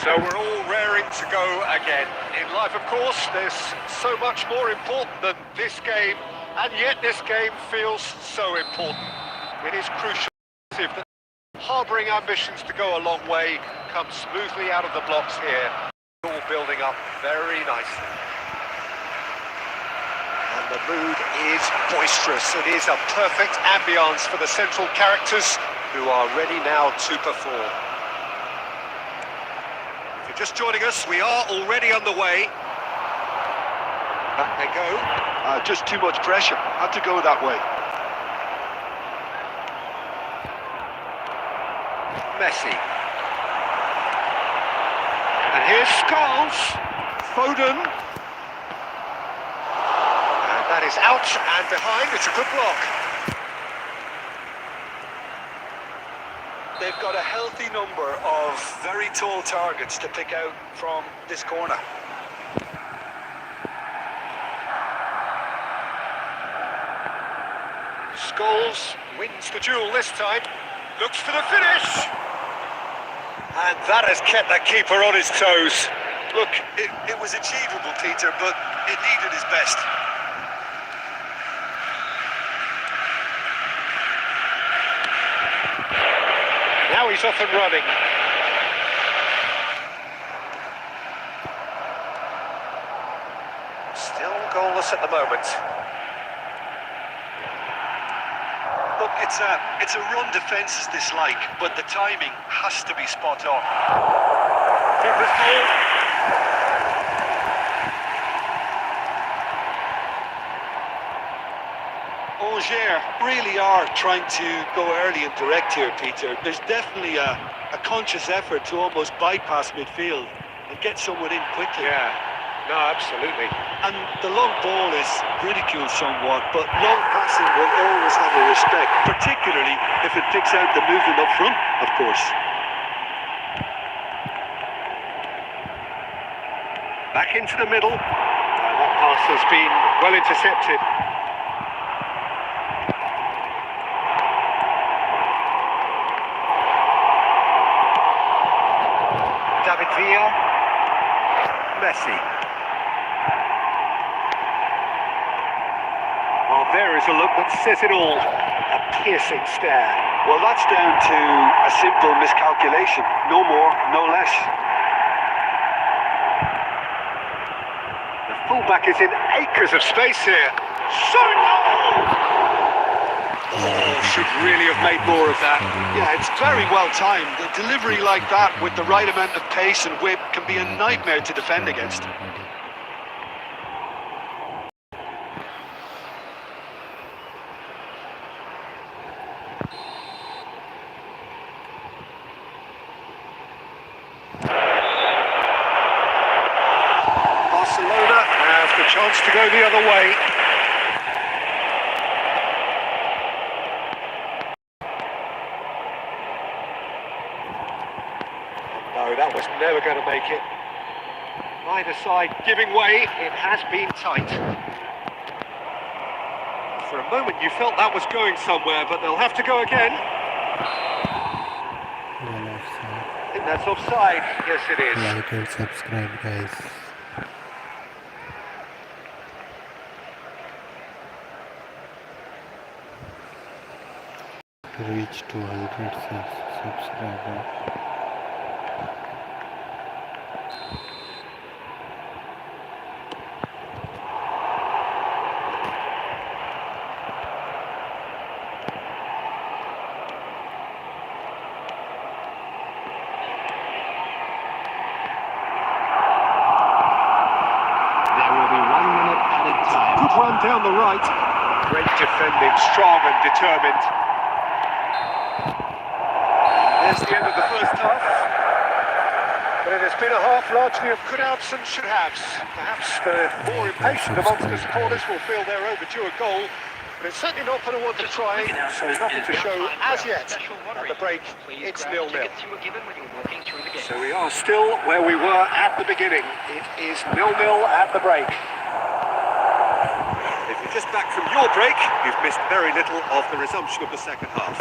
So we're all raring to go again. In life, of course, there's so much more important than this game, and yet this game feels so important. It is crucial that harbouring ambitions to go a long way come smoothly out of the blocks here. All building up very nicely. And the mood is boisterous. It is a perfect ambience for the central characters who are ready now to perform. If you're just joining us, we are already underway. Back they go. Just too much pressure. Had to go that way. Messi. And here's Scholes. Foden. And that is out and behind. It's a good block. They've got a healthy number of very tall targets to pick out from this corner. Scholes wins the duel this time. Looks for the finish. And that has kept the keeper on his toes. Look, it was achievable, Peter, but it needed his best. Now he's off and running. Still goalless at the moment. Look, it's a run defence is dislike, but the timing has to be spot on. Keeper's goal. Angers really are trying to go early and direct here, Peter. There's definitely a conscious effort to almost bypass midfield and get someone in quickly. Yeah, no, absolutely. And the long ball is ridiculed somewhat, but long passing will always have a respect, particularly if it picks out the movement up front, of course. Back into the middle. That pass has been well intercepted. David Villa. Messi. Oh, there is a look that says it all. A piercing stare. Well, that's down to a simple miscalculation. No more, no less. The fullback is in acres of space here. Shot it goal! Oh, should really have made more of that. Yeah, it's very well timed. A delivery like that with the right amount of pace and whip can be a nightmare to defend against. Barcelona have the chance to go the other way. No, that was never going to make it. Neither side giving way. It has been tight. For a moment you felt that was going somewhere, but they'll have to go again. I think that's offside. Yes, it is. Like and subscribe, guys. To reach 200 subscribers. Good run down the right. Great defending, strong and determined. There's the end of the first half. But it has been a half largely of could-haves and should-haves. Perhaps the more impatient amongst the supporters will feel they're overdue a goal, but it's certainly not going to want to try, so nothing to show as yet. At the break, it's 0-0. So we are still where we were at the beginning. It is 0-0 at the break. If you're just back from your break, you've missed very little of the resumption of the second half.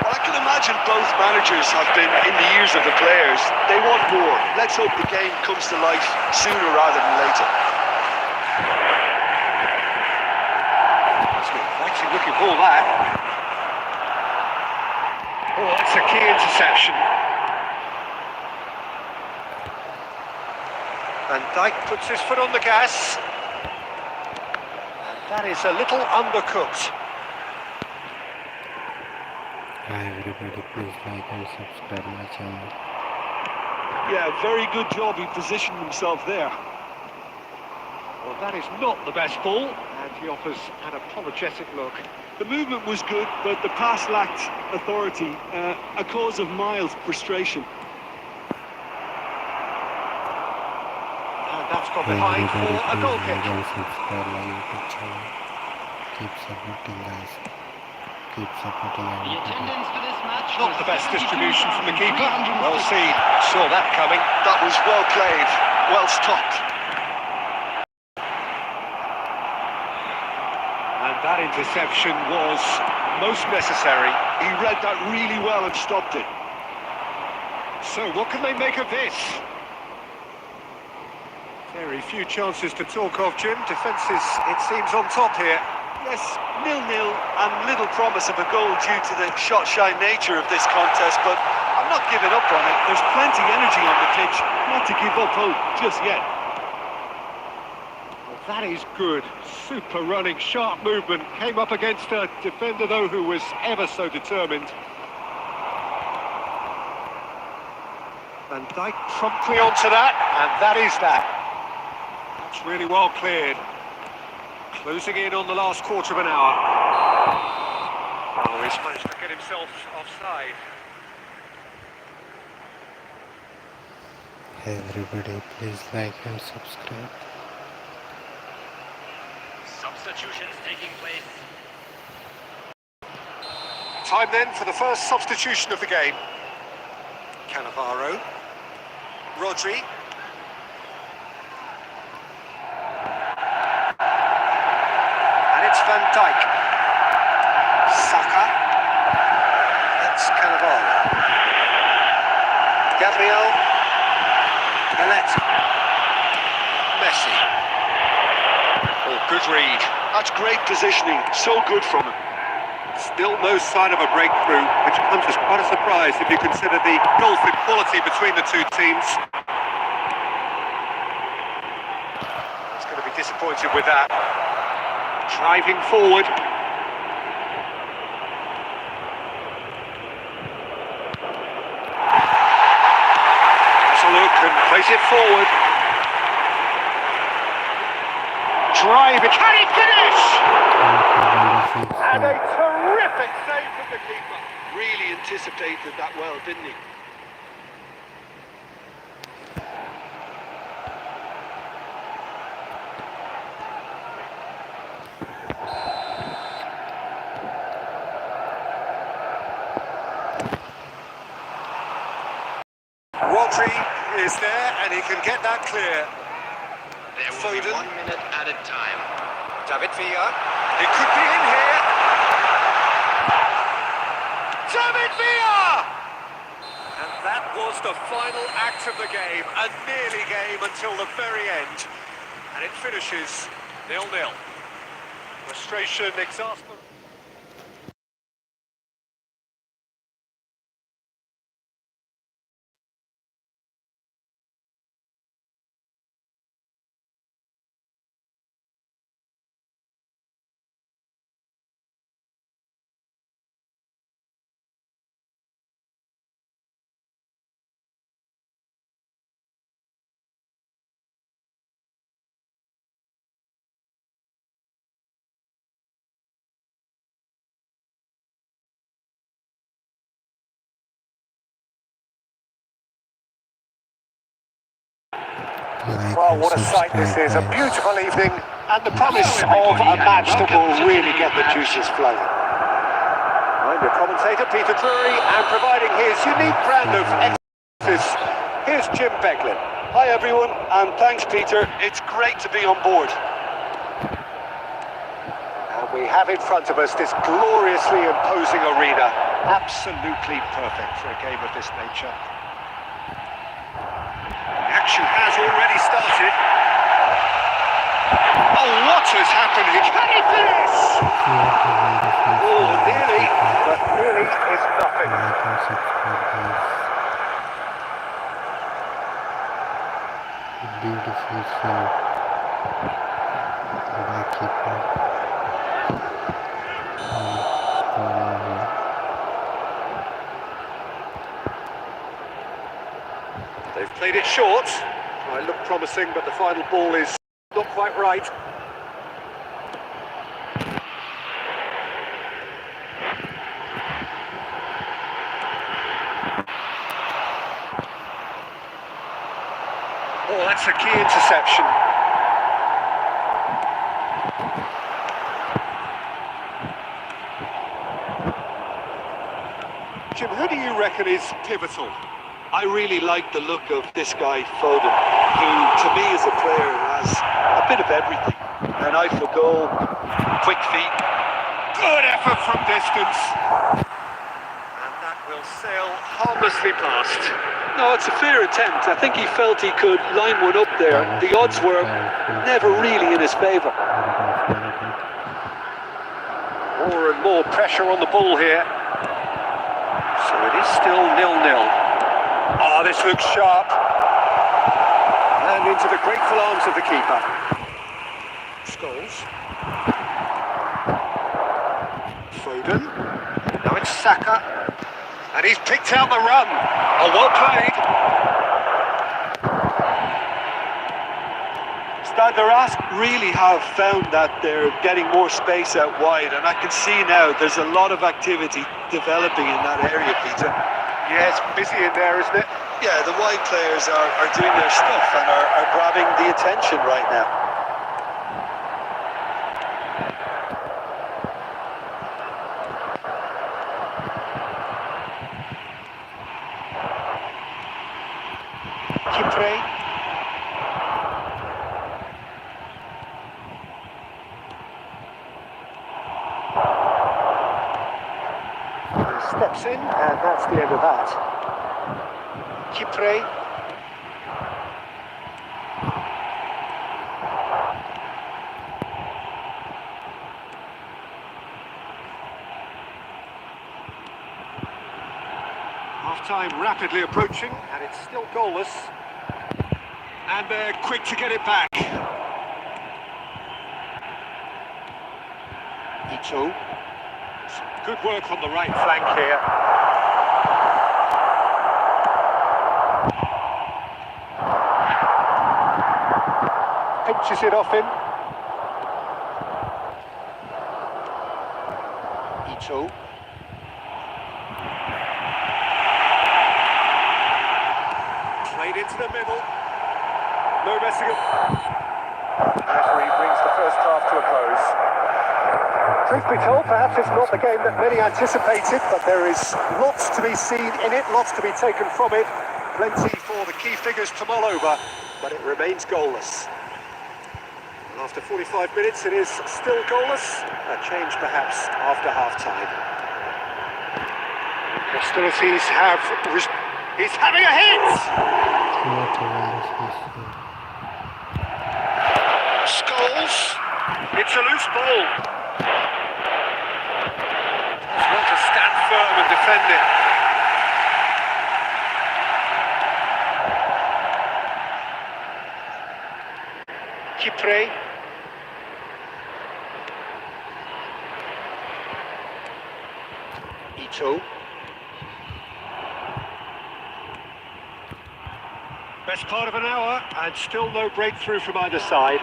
Well, I can imagine imagine both managers have been in the ears of the players. They want more. Let's hope the game comes to life sooner rather than later. That's an exciting looking ball, that. Oh, that's a key interception. And Dijk puts his foot on the gas. And that is a little undercooked. Hi everybody, please like and subscribe my channel. Yeah, very good job. He positioned himself there. Well, that is not the best ball, and he offers an apologetic look. The movement was good, but the pass lacked authority, a cause of mild frustration. And that's gone Hey behind everybody, for a please goal like kick. and subscribe my YouTube channel. Keep supporting guys. Keep supporting our The YouTube. attendance for this match Not was the best distribution from the keeper. Well 72,350. seen. Saw that coming. That was well played, well stopped. And that interception was most necessary. He read that really well and stopped it. So what can they make of this? Very few chances to talk of, Jim. Defence is, it seems, on top here. Yes, 0-0 and little promise of a goal due to the shot-shy nature of this contest, but I'm not giving up on it. There's plenty energy on the pitch, not to give up hope just yet. Well, that is good. Super running, sharp movement. Came up against a defender, though, who was ever so determined. And Dijk promptly onto that, and that is that. That's really well cleared. Closing in on the last quarter of an hour. Oh, he's managed to get himself offside. Hey everybody, please like and subscribe. Substitutions taking place. Time then for the first substitution of the game. Cannavaro. Rodri. And it's Van Dijk. Saka. That's Cannavaro. Gabriel. Bellet. Messi. Oh, good read. That's great positioning, so good from him. Still no sign of a breakthrough, which comes as quite a surprise if you consider the gulf in quality between the two teams. He's going to be disappointed with that. Driving forward. Has a look and plays it forward. Driving. Can he finish? And a terrific save from the keeper. Really anticipated that well, didn't he? Rodri is there and he can get that clear. There will be 1 minute added time. David Villa. It could be in here. David Villa! And that was the final act of the game. A nearly game until the very end. And it finishes 0-0. Frustration, exasperation. Like Well, and what a sight this is. A subscribe, guys. beautiful evening and the promise of a match that will really get the juices flowing. I'm your commentator, Peter Drury, and providing his unique brand of expertise, here's Jim Becklin. Hi everyone, and thanks Peter. It's great to be on board. And we have in front of us this gloriously imposing arena. Absolutely perfect for a game of this nature. The action has already started. Oh, what is happening? Can he finish? Oh, nearly, but nearly is nothing. Like and subscribe, guys. Beautiful save by keeper. Corner. They've played it short. It looked promising, but the final ball is not quite right. Oh, that's a key interception. Jim, who do you reckon is pivotal? I really like the look of this guy, Foden, who, to me, as a player, has a bit of everything. An eye for goal, quick feet. Good effort from distance. And that will sail harmlessly past. No, it's a fair attempt. I think he felt he could line one up there. The odds were never really in his favour. More and more pressure on the ball here. So it is still 0-0. Oh, this looks sharp. And into the grateful arms of the keeper. Scholes. Foden. Now it's Saka. And he's picked out the run. Oh, well played. Stade de Reims really have found that they're getting more space out wide, and I can see now there's a lot of activity developing in that area, Peter. Yeah, it's busy in there, isn't it? Yeah, the wide players are doing their stuff and are grabbing the attention right now. Kipre. Steps in, and that's the end of that. Kipre. Half-time rapidly approaching, and it's still goalless. And they're quick to get it back. Ito. Some good work on the right flank here. Pinches it off him. Ito. Played into the middle. No messing up. The referee brings the first half to a close. Truth be told, perhaps it's not the game that many anticipated, but there is lots to be seen in it, lots to be taken from it. Plenty for the key figures to mull over, but it remains goalless. And after 45 minutes, it is still goalless. A change perhaps after half-time. Hostilities have... He's having a hit! Scholes. It's a loose ball. He's got to stand firm and defend it. Kipre. Ito. Best part of an hour, and still no breakthrough from either side.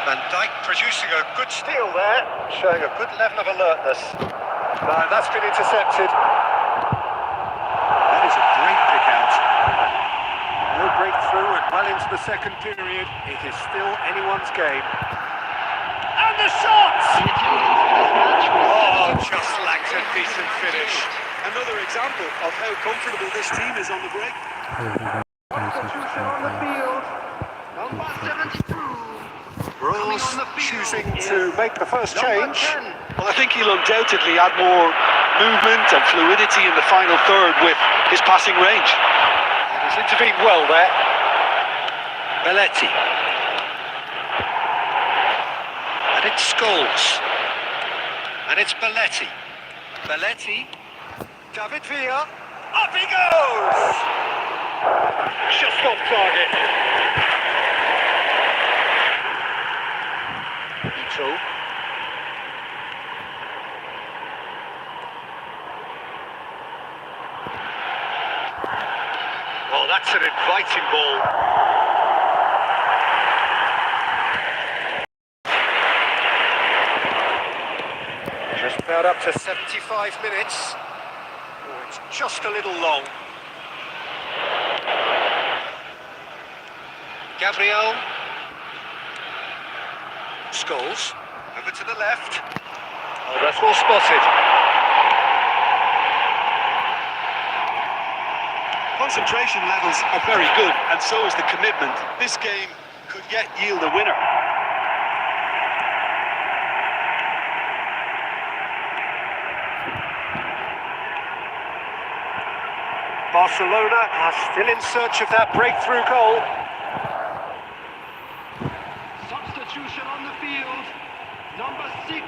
Van Dijk producing a good steal there, showing a good level of alertness. No, that's been intercepted. That is a great pick out. No breakthrough and well into the second period. It is still anyone's game. And the shot! Oh, just lacked a decent finish. Another example of how comfortable this team is on the break. Substitution on the field. Number 72. Rose choosing to make the first change. Well, I think he'll undoubtedly add more movement and fluidity in the final third with his passing range. And he's intervened well there. Belletti. And it's Scholes. And it's Belletti. Belletti. David Villa. Up he goes! Just off target. Ito. Well, that's an inviting ball. Just about up to 75 minutes. Oh, it's just a little long. Gabriel. Scholes. Over to the left. Oh, that's well spotted. Concentration levels are very good, and so is the commitment. This game could yet yield a winner. Barcelona are still in search of that breakthrough goal. Substitution on the field. Number 6.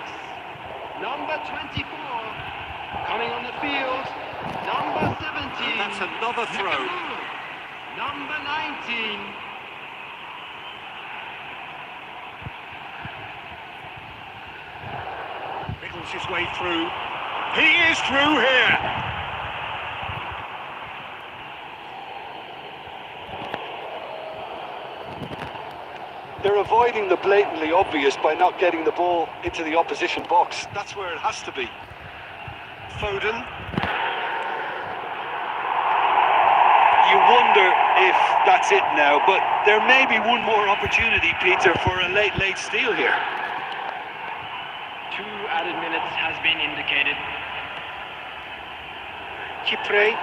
Number 24. Coming on the field. Number 17. That's another throw. Number 19. Wriggles his way through. He is through here. They're avoiding the blatantly obvious by not getting the ball into the opposition box. That's where it has to be. Foden. You wonder if that's it now, but there may be one more opportunity, Peter, for a late steal here. 2 added minutes has been indicated. Kipre.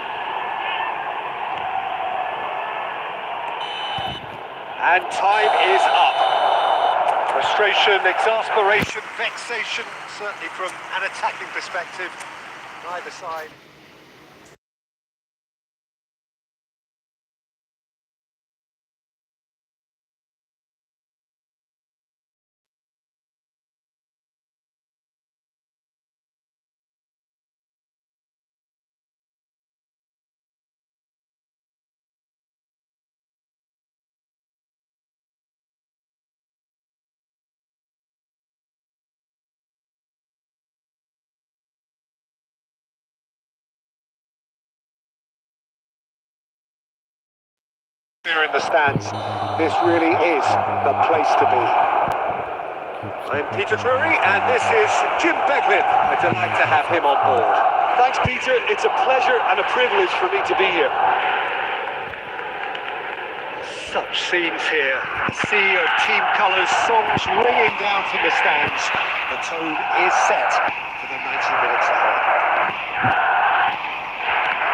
And time is up. Frustration, exasperation, vexation, certainly from an attacking perspective. Neither side. Here in the stands, this really is the place to be. I'm Peter Drury, and this is Jim Beglin. A delight to have him on board. Thanks, Peter. It's a pleasure and a privilege for me to be here. Such scenes here. A sea of team colours, songs ringing down from the stands. The tone is set for the 90 minutes ahead.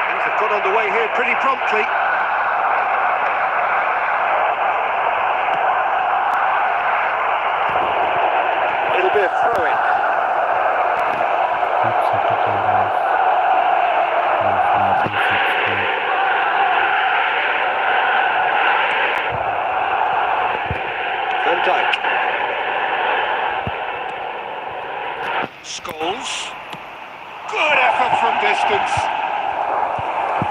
Things have got underway here pretty promptly. It'll be a throw-in. Van Dijk. Scholes. Good effort from distance.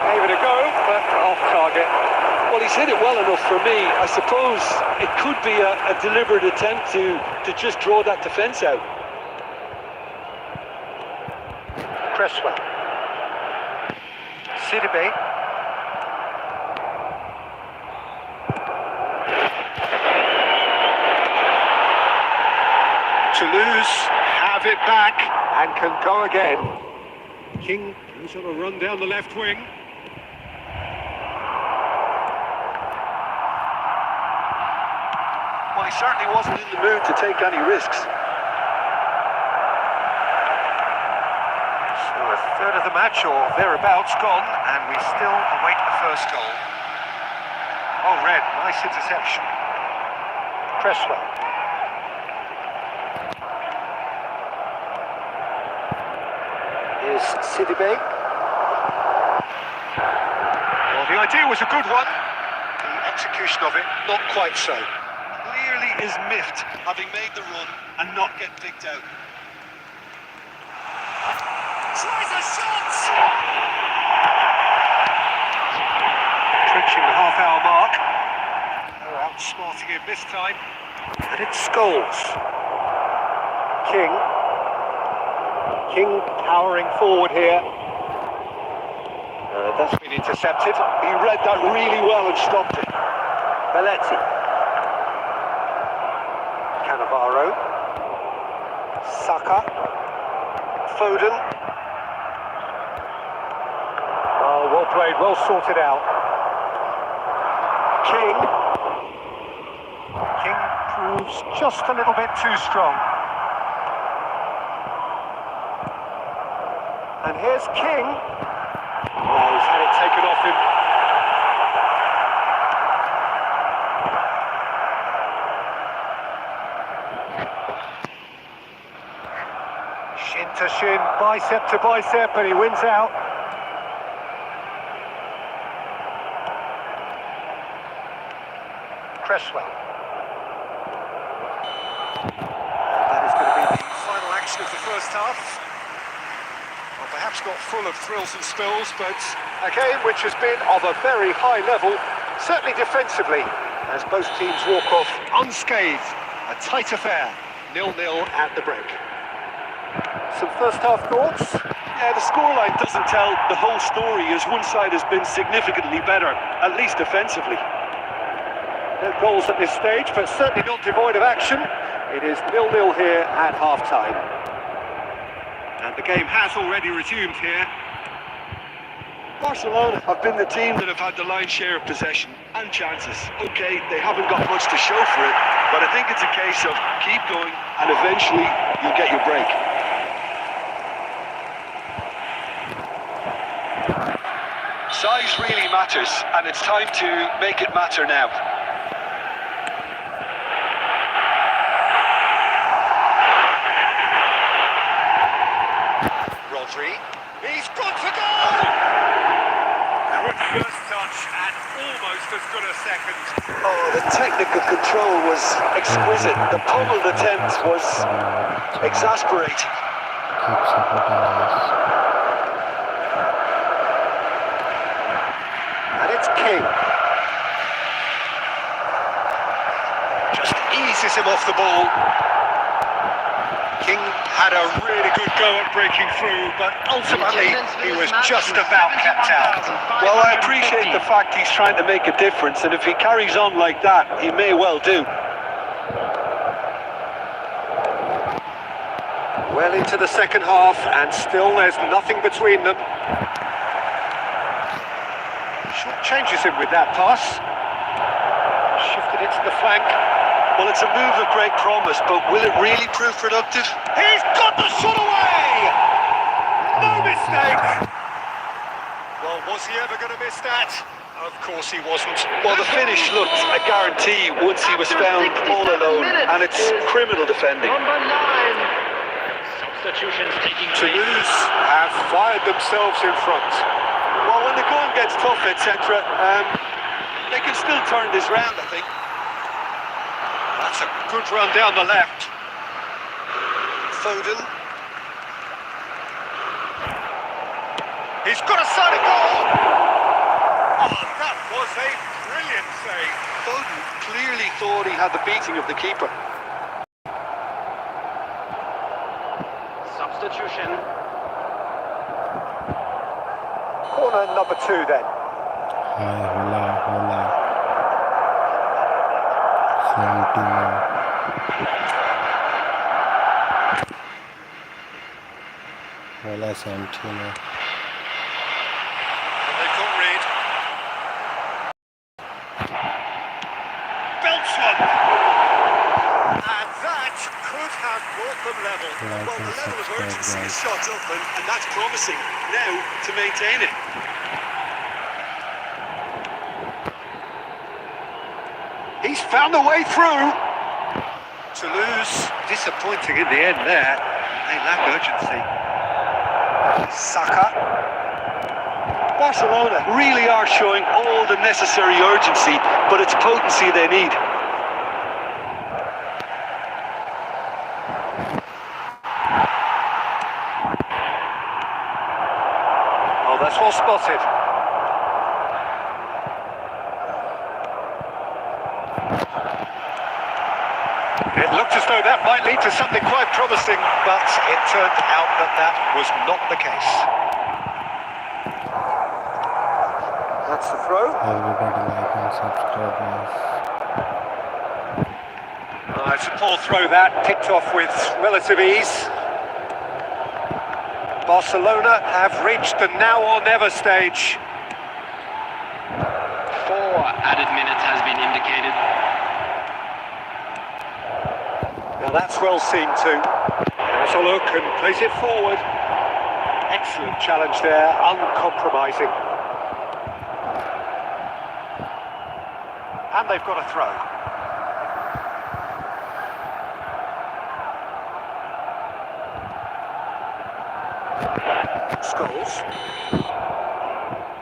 Gave it a go, but off target. Well, he's hit it well enough for me. I suppose it could be a deliberate attempt to just draw that defence out. Cresswell. Sidibe. Toulouse have it back and can go again. King goes on a run down the left wing. Well, he certainly wasn't in the mood to take any risks. So a third of the match or thereabouts gone, and we still await the first goal. Oh, Red, nice interception. Cresswell. Here's Sidibe. Well, the idea was a good one. The execution of it, not quite so. Clearly is miffed, having made the run and not get picked out. Tries a shot! Approaching the half-hour mark. They're outsmarting him this time. And it's Scholes. King. King powering forward here. That's been intercepted. He read that really well and stopped it. Belletti. Cannavaro. Saka. Foden. Oh, well played, well sorted out. King. King proves just a little bit too strong. And here's King. Oh, he's had it taken off him. Shin to shin, bicep to bicep, and he wins out. Cresswell. That is going to be the final action of the first half. Well, perhaps not full of thrills and spills, but a game which has been of a very high level, certainly defensively, as both teams walk off unscathed. A tight affair, 0-0 at the break. Some first half thoughts? Yeah, the scoreline doesn't tell the whole story, as one side has been significantly better, at least defensively. No goals at this stage, but certainly not devoid of action. It is 0-0 here at half-time. And the game has already resumed here. Barcelona have been the team that have had the lion's share of possession and chances. Okay, they haven't got much to show for it, but I think it's a case of keep going and eventually you'll get your break. Size really matters, and it's time to make it matter now. Rodri, he's gone for goal! Good first touch and almost as good a second. Oh, the technical control was exquisite. The pummeled attempt was exasperating. Keep supporting guys. And it's King. Just eases him off the ball. King had a really good go at breaking through, but ultimately he was just about kept out. Well, I appreciate the fact he's trying to make a difference, and if he carries on like that, he may well do. Well into the second half, and still there's nothing between them. Short changes him with that pass. Shifted it to the flank. Well, it's a move of great promise, but will it really prove productive? He's got the shot away! No mistake! Well, was he ever going to miss that? Of course he wasn't. Well, the finish looked a guarantee once he was found all alone, and it's criminal defending. Number 9. Substitutions taking place. Toulouse have fired themselves in front. Well, when the going gets tough, etc., they can still turn this round, I think. That's a good run down the left. Foden. He's got a side of goal! Oh, that was a brilliant save. Foden clearly thought he had the beating of the keeper. Substitution. Corner number 2 then. Hola. 71. Hola, 17. They can't read. Belts one! And that could have brought them level. Like Well, the and level of subscribe, urgency is guys. shot up, and that's promising. Now to maintain it. He's found a way through. Toulouse disappointing in the end there. They lack urgency. Saka. Barcelona really are showing all the necessary urgency, but it's potency they need. Oh, that's well spotted. It looked as though that might lead to something quite promising, but it turned out that that was not the case. That's the throw. Everybody like and subscribe, guys. It's a poor throw that, picked off with relative ease. Barcelona have reached the now or never stage. 4 added minutes has been indicated. Now that's well seen too. Has a look and plays it forward. Excellent challenge there, uncompromising. And they've got a throw. Scholes.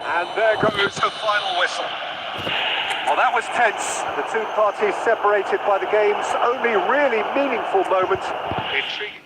And there goes the final whistle. Well, that was tense. The two parties separated by the game's only really meaningful moment. Intriguing.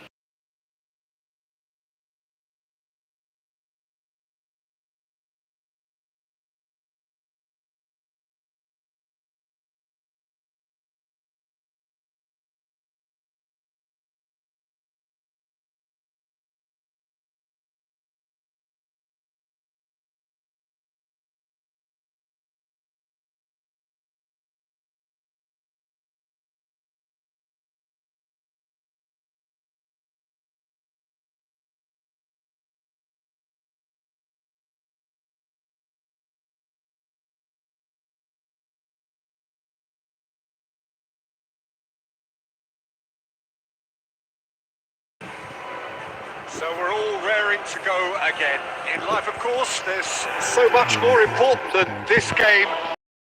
So we're all raring to go again. In life, of course, there's so much more important than this game.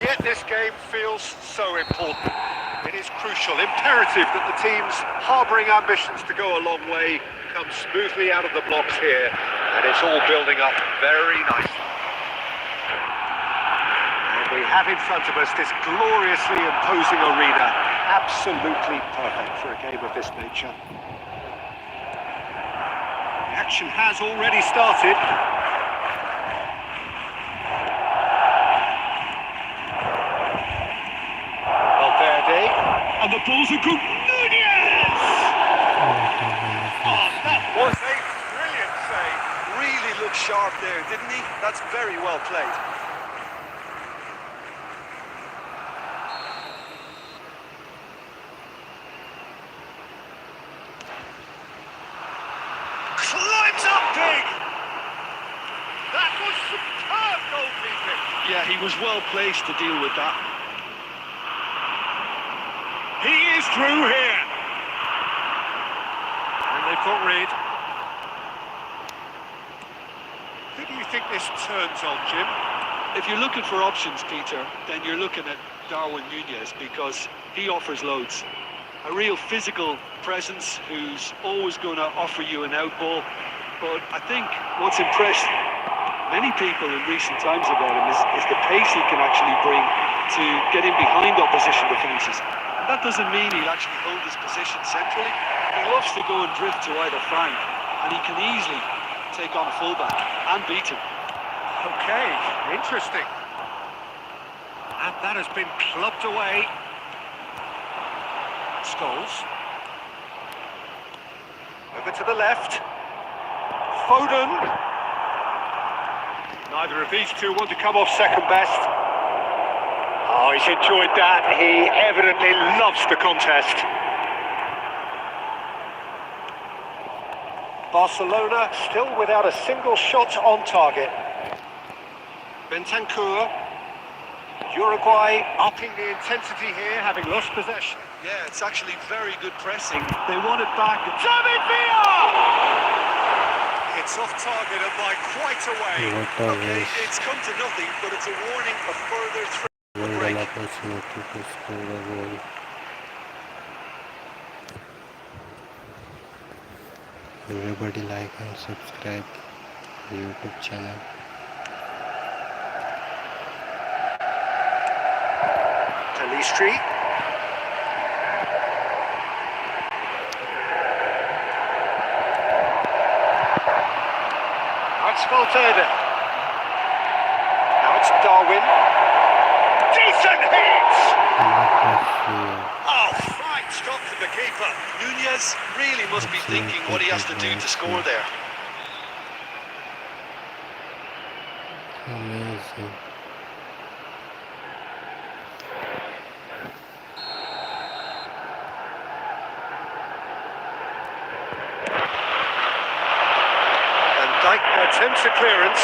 Yet this game feels so important. It is crucial, imperative that the teams harbouring ambitions to go a long way come smoothly out of the blocks here. And it's all building up very nicely. And we have in front of us this gloriously imposing arena. Absolutely perfect for a game of this nature. The action has already started. Valverde. And the ball's a good Nunez! Oh, that was a brilliant save. Really looked sharp there, didn't he? That's very well played. Climbs up big! That was superb goalkeeping! Yeah, he was well placed to deal with that. He is through here. And they've got Reed. Who do you think this turns on, Jim? If you're looking for options, Peter, then you're looking at Darwin Nunez because he offers loads. A real physical presence who's always going to offer you an out ball. But I think what's impressed many people in recent times about him is the pace he can actually bring to get in behind opposition defences. And that doesn't mean he'll actually hold his position centrally. He loves to go and drift to either flank, and he can easily take on a fullback and beat him. Okay, interesting. And that has been clubbed away. Scholes. Over to the left. Foden. Neither of these two want to come off second best. Oh, he's enjoyed that. He evidently loves the contest. Barcelona still without a single shot on target. Bentancur. Uruguay upping the intensity here, having lost possession. Yeah, it's actually very good pressing. They want it back. David Villa! It's off target and by quite a way. What a Okay, waste. it's come to nothing, but it's a warning of further threat. Golden opportunity to score a goal. Everybody like and subscribe. YouTube channel. Talistri. Now it's Valverde. Now it's Darwin. Decent hit! Oh, fine stop from the keeper. Nunez really must be thinking what he has to do to score there. Amazing. And Dyke attempts a clearance.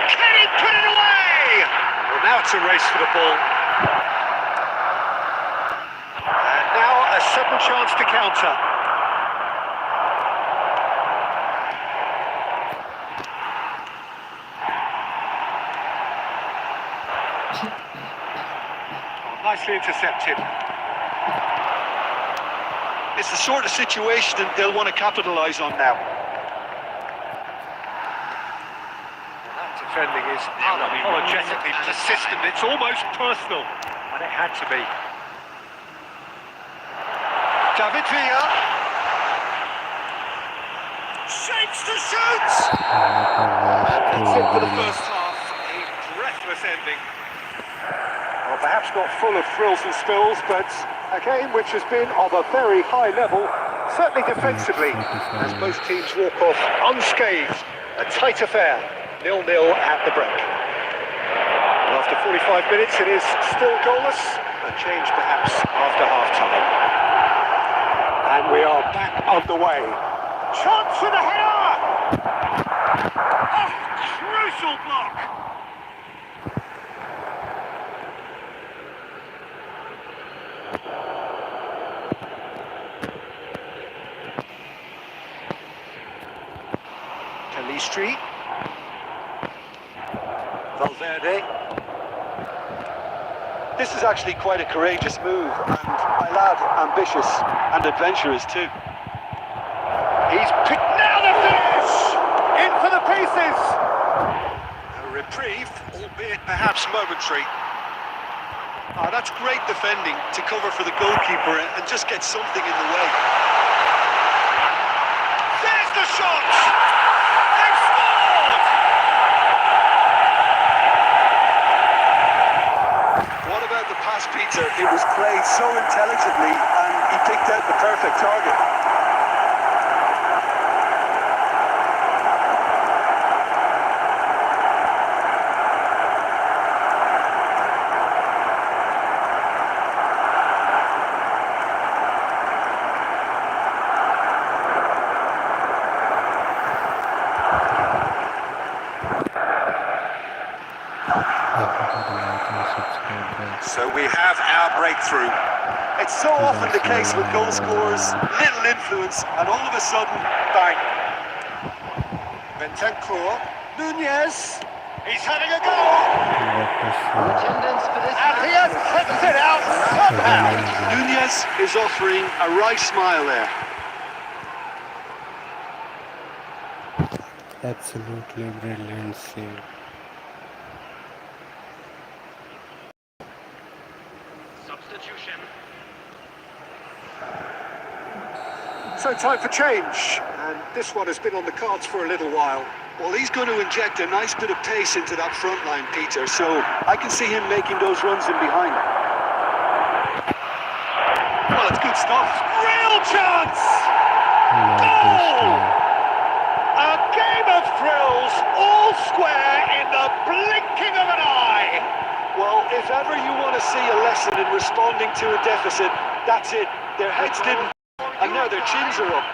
Can he put it away? Well, now it's a race for the ball. And now a sudden chance to counter. Oh, nicely intercepted. It's the sort of situation that they'll want to capitalise on now. That defending is unapologetically persistent. It's almost personal. And it had to be. David Villa. Shakes to shoot! That's it for the first half. A breathless ending. Well, perhaps not full of thrills and spills, but a game which has been of a very high level, certainly defensively, as both teams walk off unscathed. A tight affair, 0-0 at the break. And after 45 minutes, it is still goalless, a change perhaps after half-time. And we are back underway. Chance for the header! Oh, crucial block! Talistri. Valverde. This is actually quite a courageous move, and my lad, ambitious and adventurous too. He's picked now the finish! In for the pieces! A reprieve, albeit perhaps momentary. Oh, that's great defending to cover for the goalkeeper and just get something in the way. There's the shot! They've scored! What about the pass, Peter? It was played so intelligently and he picked out the perfect target. So we have our breakthrough. It's so often the case with goal scorers, little influence, and all of a sudden, bang. Bentancur. Nunez. He's having a go. And he has clipped it out somehow. Nunez is offering a wry smile there. Absolutely brilliant save. Substitution. So time for change. And this one has been on the cards for a little while. Well, he's going to inject a nice bit of pace into that front line, Peter, so I can see him making those runs in behind. Well, it's good stuff. Real chance! Goal! A game of thrills, all square in the blinking of an eye. Well, if ever you want to see a lesson in responding to a deficit, that's it. Their heads didn't, and now their chins are up.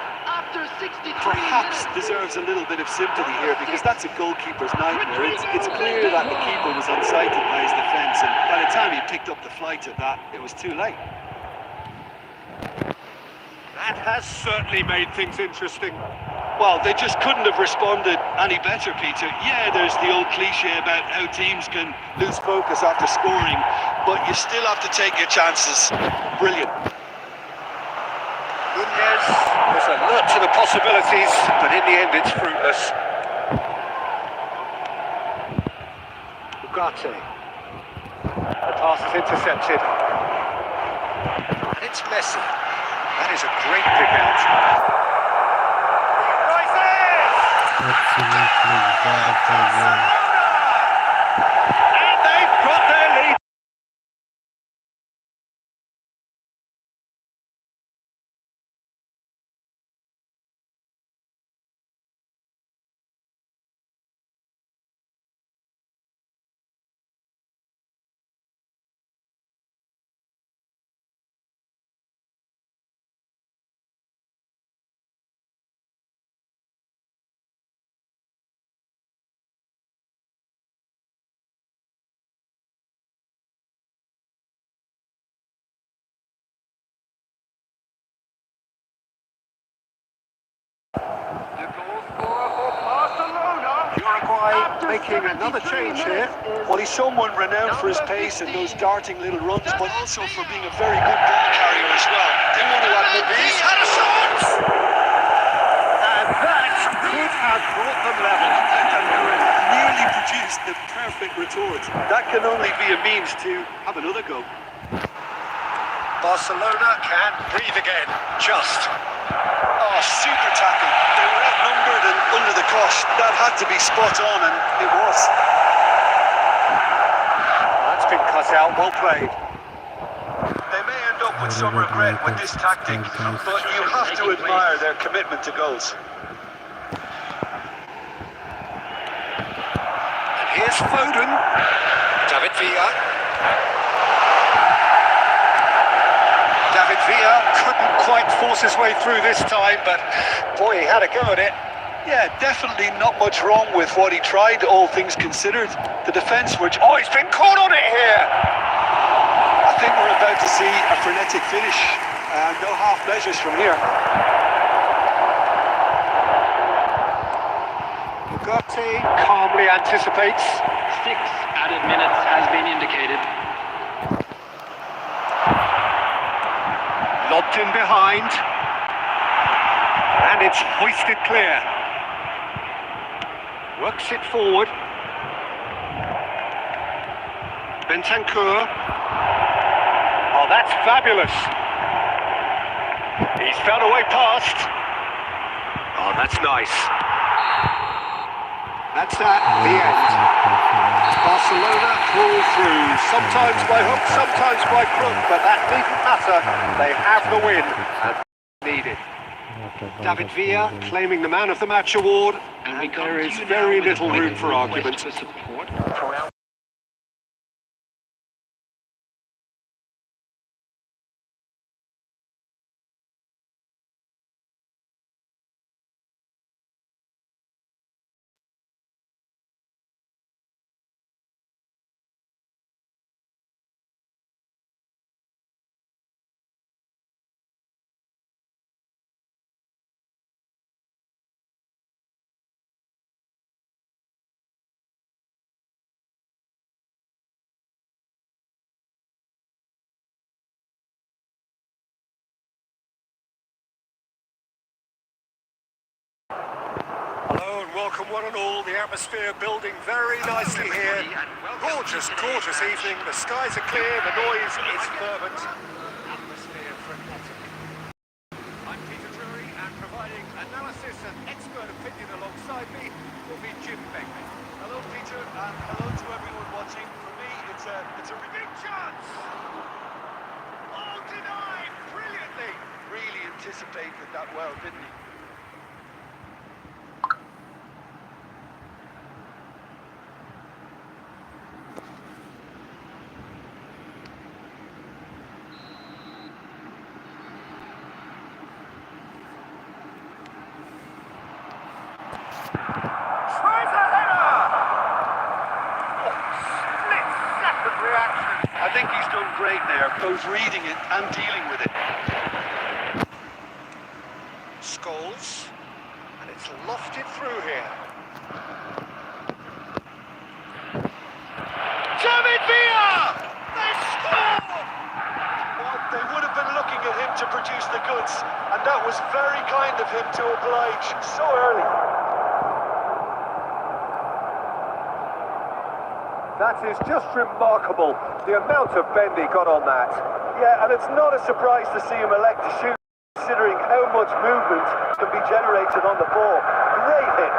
Perhaps deserves a little bit of sympathy here, because that's a goalkeeper's nightmare. It's clear that the keeper was unsighted by his defence, and by the time he picked up the flight of that, it was too late. That has certainly made things interesting. Well, they just couldn't have responded any better, Peter. Yeah, there's the old cliche about how teams can lose focus after scoring, but you still have to take your chances. Brilliant. Nunez was alert to the possibilities, but in the end it's fruitless. Ugarte. The pass is intercepted. And it's Messi. That is a great pick out. Absolutely wonderful goal. And they've got their lead. Uruguay making another change here. Well, he's someone renowned for his pace and those darting little runs, but also for being a very good ball carrier as well. They want to admit He's had a shot! And that could have brought them level. and nearly produced the perfect retort. That can only be a means to have another go. Barcelona can breathe again. Just. Oh, super tackle. They were outnumbered and under the cosh. That had to be spot on, and it was. That's been cut out. Well played. They may end up with some regret with this tactic, but you have to admire their commitment to goals. And here's Foden. David Villa. David Villa couldn't quite force his way through this time, but boy, he had a go at it. Yeah, definitely not much wrong with what he tried, all things considered. The defence were... Oh, he's been caught on it here! I think we're about to see a frenetic finish. No half measures from here. Ugarte calmly anticipates. 6 added minutes has been indicated. Lobbed in behind. And it's hoisted clear. Works it forward. Bentancur. Oh, that's fabulous. He's found a way past. Oh, that's nice. That's that, the end. Barcelona pull through, sometimes by hook, sometimes by crook, but that needn't matter. They have the win and needed. David Villa claiming the Man of the Match award, and there is very little room for argument. Hello and welcome one and all. The atmosphere building very nicely here. Gorgeous, gorgeous evening. The skies are clear, the noise is fervent. Atmosphere frenetic. I'm Peter Drury, and providing analysis and expert opinion alongside me will be Jim Begley. Hello, Peter, and hello to everyone watching. For me, it's a Big chance! Oh, denied! Brilliantly! really anticipated that well, didn't he? Tries a header! Oh, split-second reaction. I think he's done great there, both reading it and dealing with it. Scholes, and it's lofted through here. David Villa! They score! Well, they would have been looking at him to produce the goods, and that was very kind of him to oblige so early. That is just remarkable, the amount of bend he got on that. Yeah, and it's not a surprise to see him elect to shoot, considering how much movement can be generated on the ball. Great hit.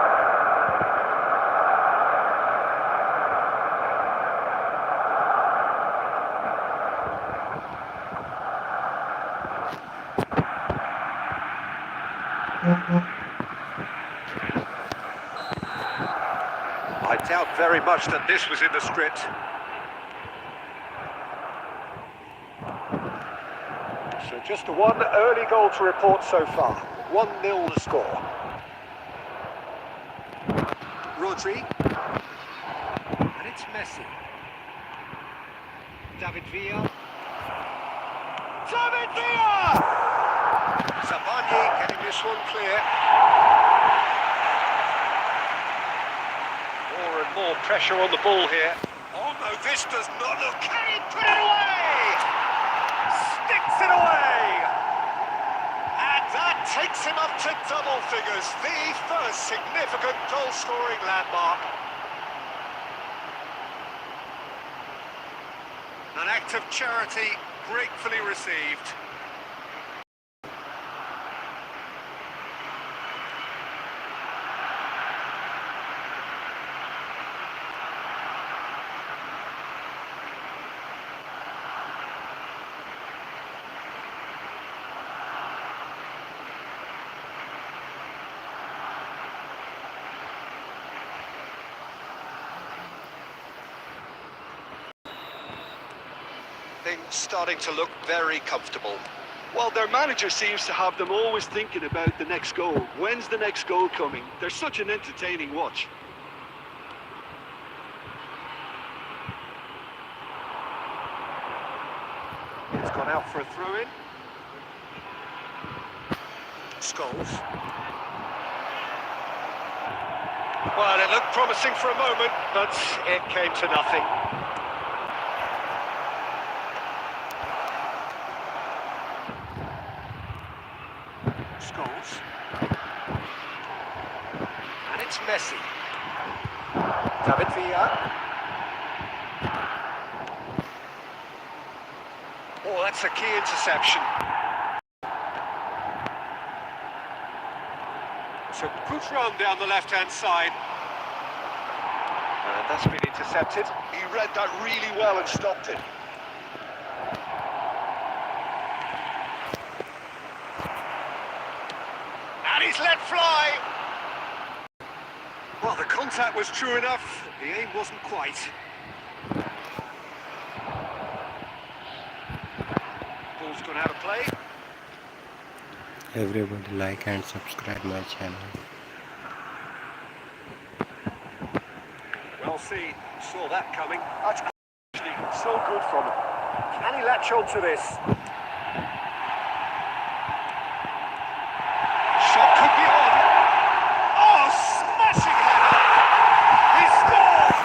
I doubt very much that this was in the script. So just one early goal to report so far. 1-0 the score. Rodri. And it's Messi. David Villa. David Villa! Sabani getting this one clear. More and more pressure on the ball here. Oh no, this does not look... Can he put it away? Sticks it away! And that takes him up to double figures. The first significant goal-scoring landmark. An act of charity gratefully received. Things starting to look very comfortable. Well, their manager seems to have them always thinking about the next goal. When's the next goal coming? They're such an entertaining watch. It's gone out for a throw-in. Scholes. Well, it looked promising for a moment, but it came to nothing. Scholes. And it's Messi. David Villa. Oh, that's a key interception. So Boutron down the left-hand side. And that's been intercepted. He read that really well and stopped it. And he's let fly. Well, the contact was true enough. The aim wasn't quite. Ball's gone out of play. Everybody like and subscribe my channel. Well seen. Saw that coming. That's actually so good from him. Can he latch on to this? Shot could be on. Oh, smashing header. He scored.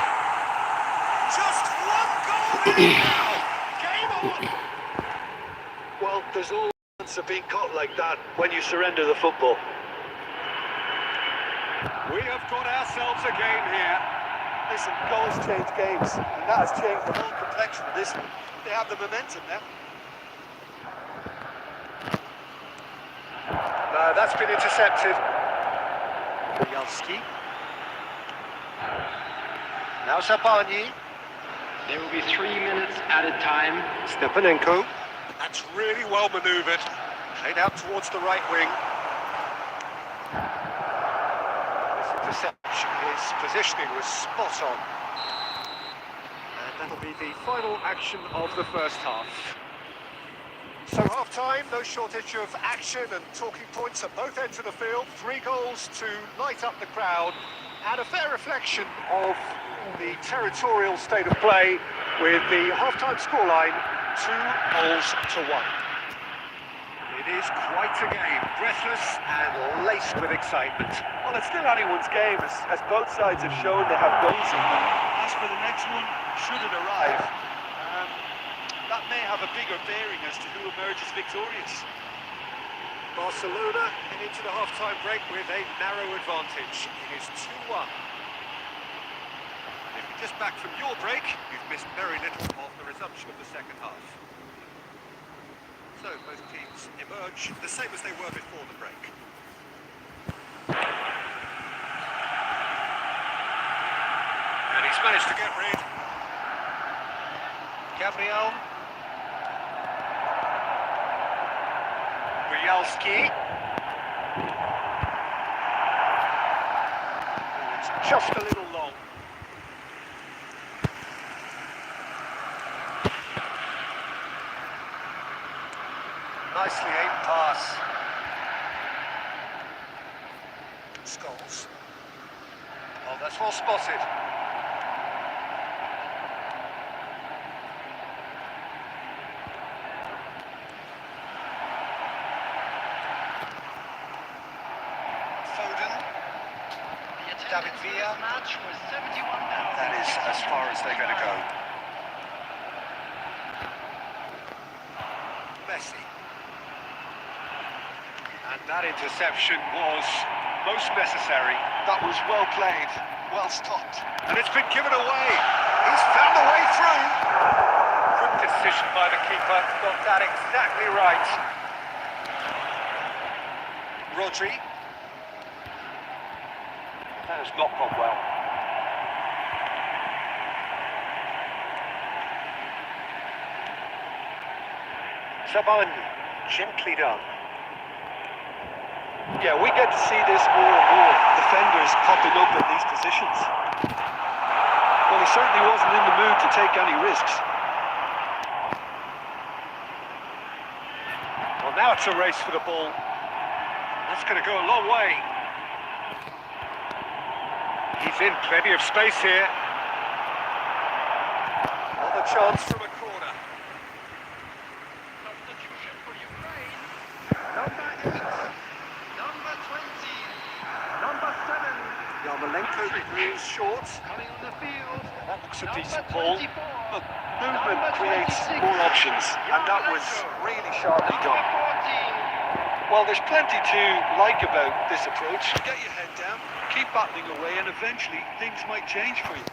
Just one goal in now. Game on. Well, there's all chance of being caught like that when you surrender the football. We have got ourselves a game here. Listen, goals change games, and that has changed the whole complexion of this one. They have the momentum now. No, that's been intercepted. Bielski. Now Sabani. There will be 3 minutes added time. Stepanenko. That's really well manoeuvred. Played out towards the right wing. This interception, his positioning was spot on. And that'll be the final action of the first half. So half-time, no shortage of action and talking points at both ends of the field. 3 goals to light up the crowd, and a fair reflection of the territorial state of play, with the half-time scoreline 2-1. It is quite a game, breathless and laced with excitement. Well, it's still anyone's game, as both sides have shown they have goals in them. As for the next one, should it arrive, that may have a bigger bearing as to who emerges victorious. Barcelona head into the half-time break with a narrow advantage. It is 2-1. If we Just back from your break, you've missed very little of the resumption of the second half. So both teams emerge the same as they were before the break. And he's managed to get rid. Gabriel. Rialski. It's just a little long. Nicely aimed pass. Scholes. Oh, that's well spotted. Foden. David Villa. Match was 71,000. That is as far as they're going to go. Messi. And that interception was most necessary. That was well played, well stopped. And it's been given away. He's found a way through. Good decision by the keeper. Got that exactly right. Rodri. That has not gone well. Sabani, gently done. Yeah, we get to see this more and more. Defenders popping up in these positions. Well, he certainly wasn't in the mood to take any risks. Well, now it's a race for the ball. That's going to go a long way. He's in plenty of space here. Another chance from a corner. Substitution for Ukraine. Number 8. Number 20. Number 7. Yarmolenko moves short. Coming on the field. That looks a Number decent ball. 24. Look, movement Number creates 26. more options, and that was really sharply Number done. 14. Well, there's plenty to like about this approach. Get your head down, keep battling away, and eventually things might change for you.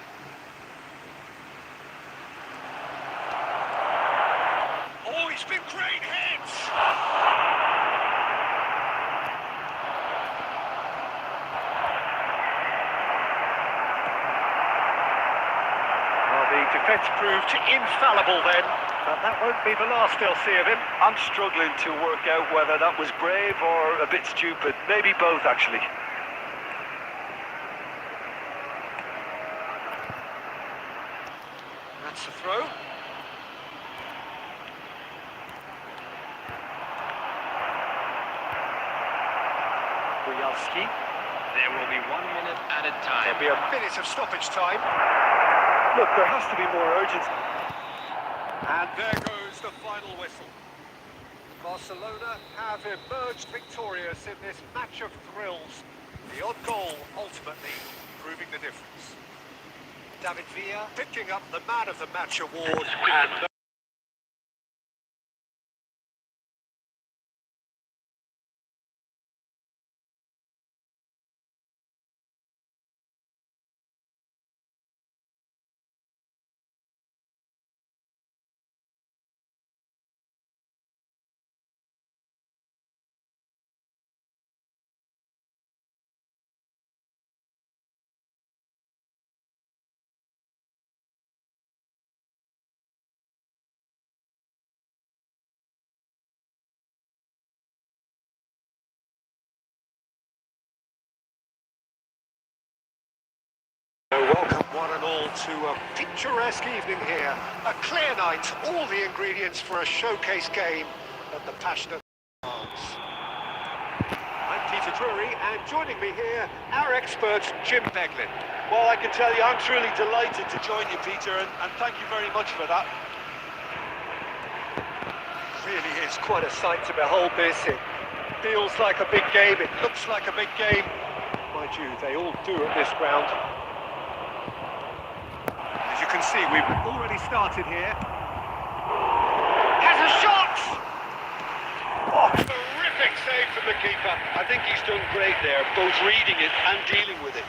Oh, he's been great hits! Well, the defence proved infallible then, but that won't be the last they'll see of him. I'm struggling to work out whether that was brave or a bit stupid. Maybe both, actually. That's the throw. Rialski. There will be 1 minute at a time. There'll be a minute of stoppage time. Look, there has to be more urgency. And there goes the final whistle. Barcelona have emerged victorious in this match of thrills. The odd goal ultimately proving the difference. David Villa picking up the Man of the Match award. And welcome one and all to a picturesque evening here. A clear night, all the ingredients for a showcase game at the passionate arms. I'm Peter Drury, and joining me here, our expert Jim Beglin. Well, I can tell you, I'm truly delighted to join you, Peter, and thank you very much for that. Really is quite a sight to behold this. It feels like a big game, it looks like a big game. Mind you, they all do at this ground. As you can see, we've already started here. Has a shot! Oh, terrific save from the keeper. I think he's done great there, both reading it and dealing with it.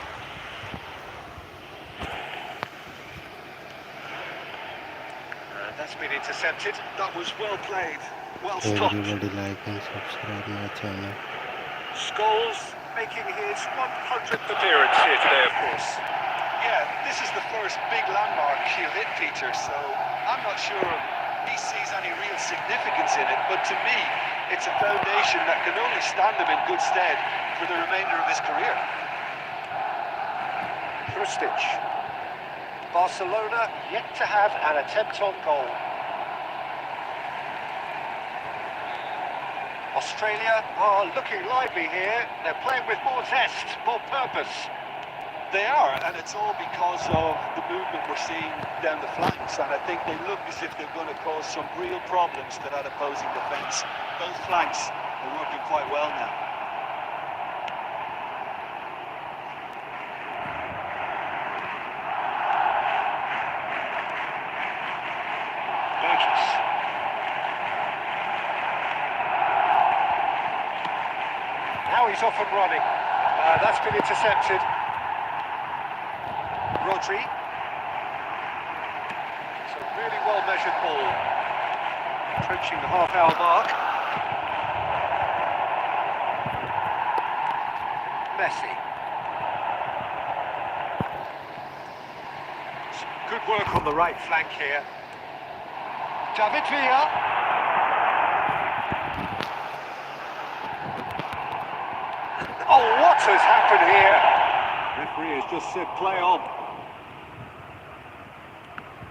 intercepted. That was well played, well stopped. Everybody like and subscribe my channel. Scholes making his 100th appearance here today, of course. Yeah, this is the first big landmark he'll hit, Peter, so I'm not sure he sees any real significance in it, but to me, it's a foundation that can only stand him in good stead for the remainder of his career. Krustic. Barcelona yet to have an attempt on goal. Australia are looking lively here. They're playing with more zest, more purpose. They are, and it's all because of the movement we're seeing down the flanks, and I think they look as if they're going to cause some real problems to that opposing defence. Both flanks are working quite well now. Burgess. Now he's off and running. That's been intercepted. Rodri. It's a really well-measured ball. Approaching the half-hour mark. Messi. Some good work on the right flank here. David Villa. Oh, what has happened here? Referee has just said play on.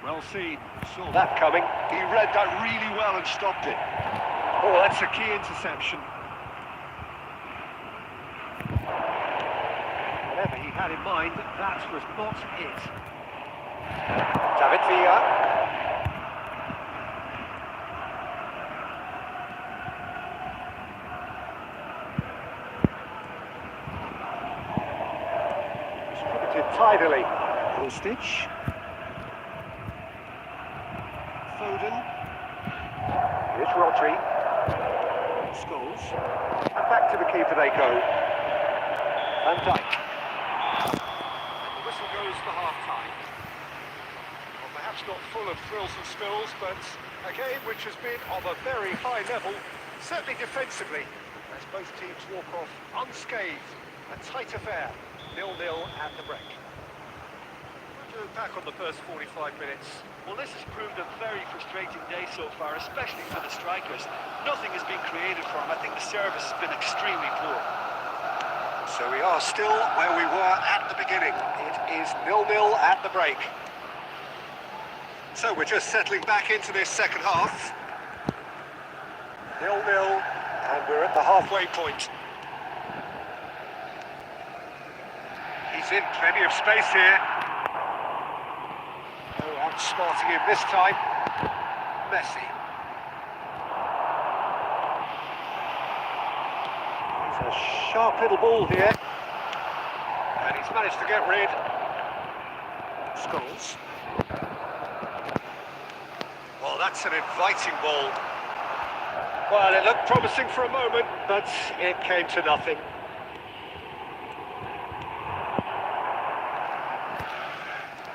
Well seen. Saw that coming. He read that really well and stopped it. Oh, that's a key interception. Whatever he had in mind, that was not it. David Villa. Tidily. Krustic. Foden. Here's Rodri. Scholes. And back to the keeper they go. Van Dijk. And the whistle goes for half-time. Well, perhaps not full of thrills and spills, but a game which has been of a very high level, certainly defensively, as both teams walk off unscathed. A tight affair, 0-0 at the break. Look back on the first 45 minutes. Well, this has proved a very frustrating day so far, especially for the strikers. Nothing has been created for them. I think the service has been extremely poor. So we are still where we were at the beginning. It is 0-0 at the break. So we're just settling back into this second half. 0-0, and we're at the halfway point. He's in plenty of space here. Oh, outsmarting him this time. Messi. He's a sharp little ball here. And he's managed to get rid. Scholes. Well, that's an inviting ball. Well, it looked promising for a moment, but it came to nothing.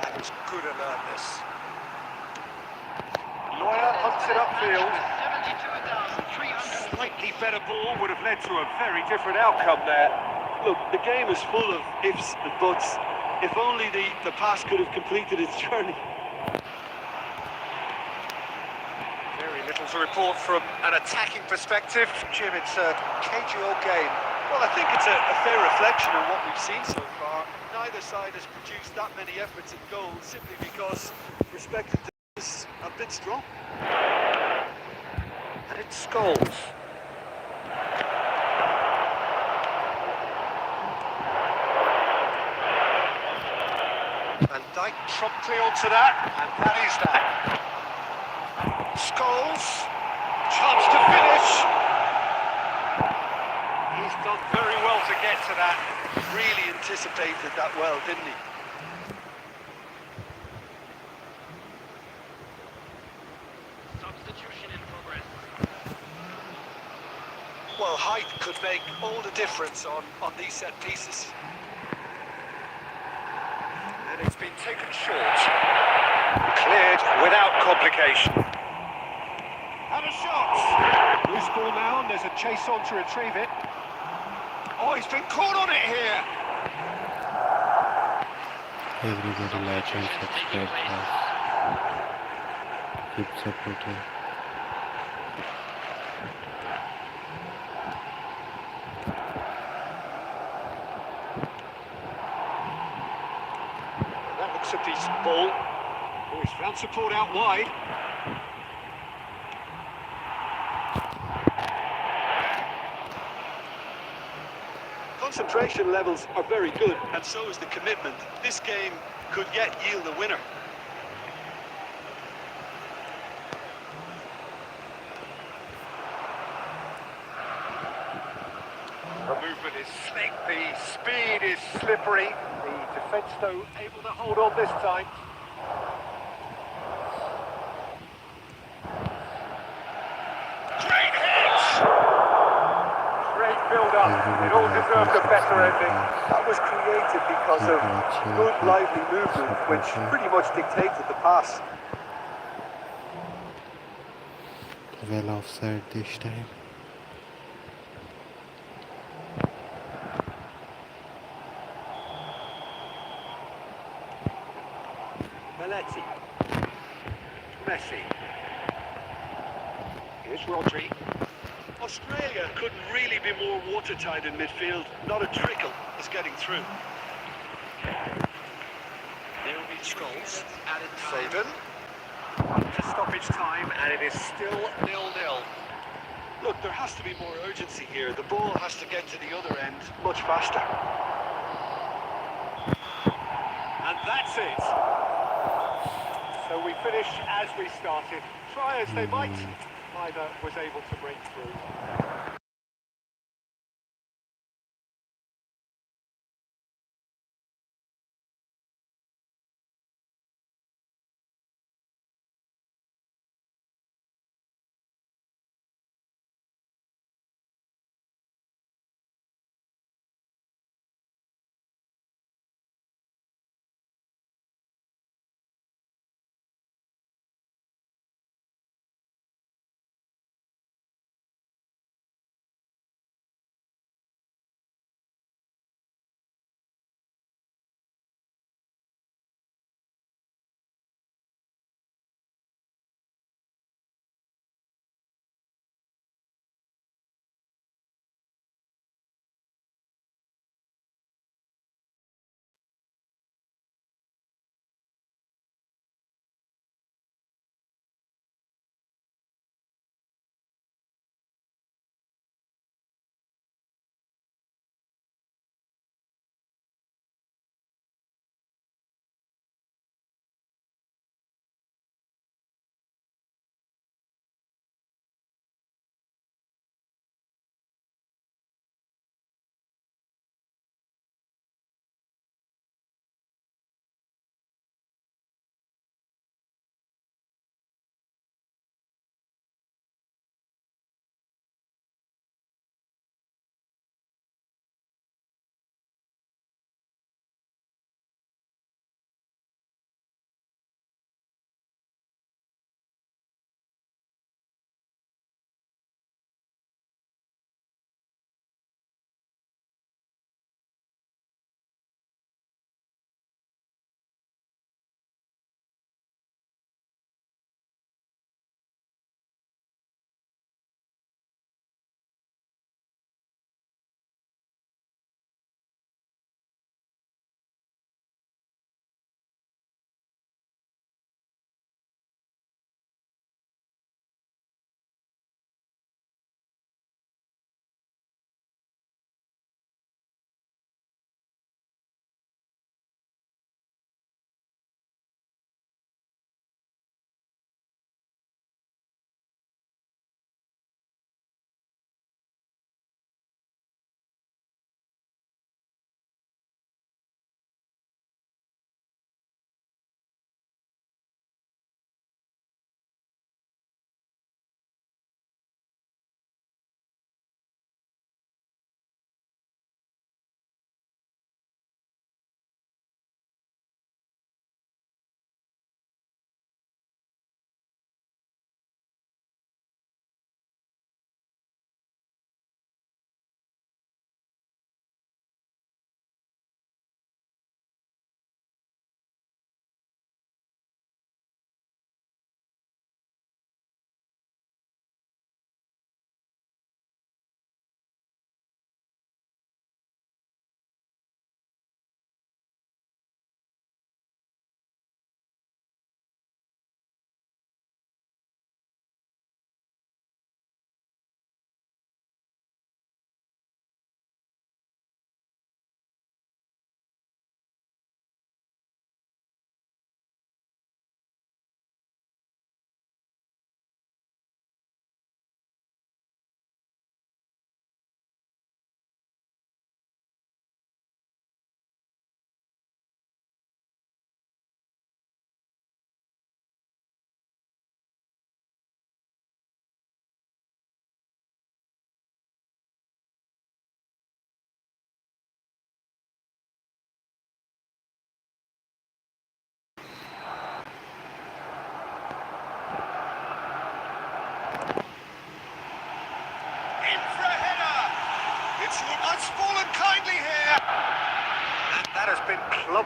That was good alertness. Neuer hunts it upfield. Slightly better ball would have led to a very different outcome there. Look, the game is full of ifs and buts. If only the pass could have completed its journey. Very little to report from an attacking perspective. Jim, it's a cagey old game. Well, I think it's a fair reflection on what we've seen so far. Neither side has produced that many efforts at goal simply because respective is a bit strong. And it's Scholes. Van Dijk promptly onto that, and that is that. Scholes, chance to finish. He's done very well to get to that. Really anticipated that well, didn't he? Substitution in progress. Well, height could make all the difference on these set pieces. And it's been taken short. Cleared without complication. a shot. Loose ball now, and there's a chase on to retrieve it. Oh, he's been caught on it here. Everybody like and subscribe, guys. Keep supporting. That looks a decent ball. Oh, he's found support out wide. Concentration levels are very good, and so is the commitment. This game could yet yield a winner. The movement is slick, the speed is slippery. The defence, though, able to hold on this time. Great hit! Great build-up. It all deserved a better ending. That was created because of good, lively movement, which pretty much dictated the pass. Well offside this time. Belletti. Messi. Here's Rodri. Australia couldn't really be more watertight in midfield. Not a trickle is getting through. There will be Scholes. Added Saban. To stoppage time, and it is still 0-0. Look, there has to be more urgency here. The ball has to get to the other end much faster. And that's it. So we finish as we started. Try as they might, neither was able to break through.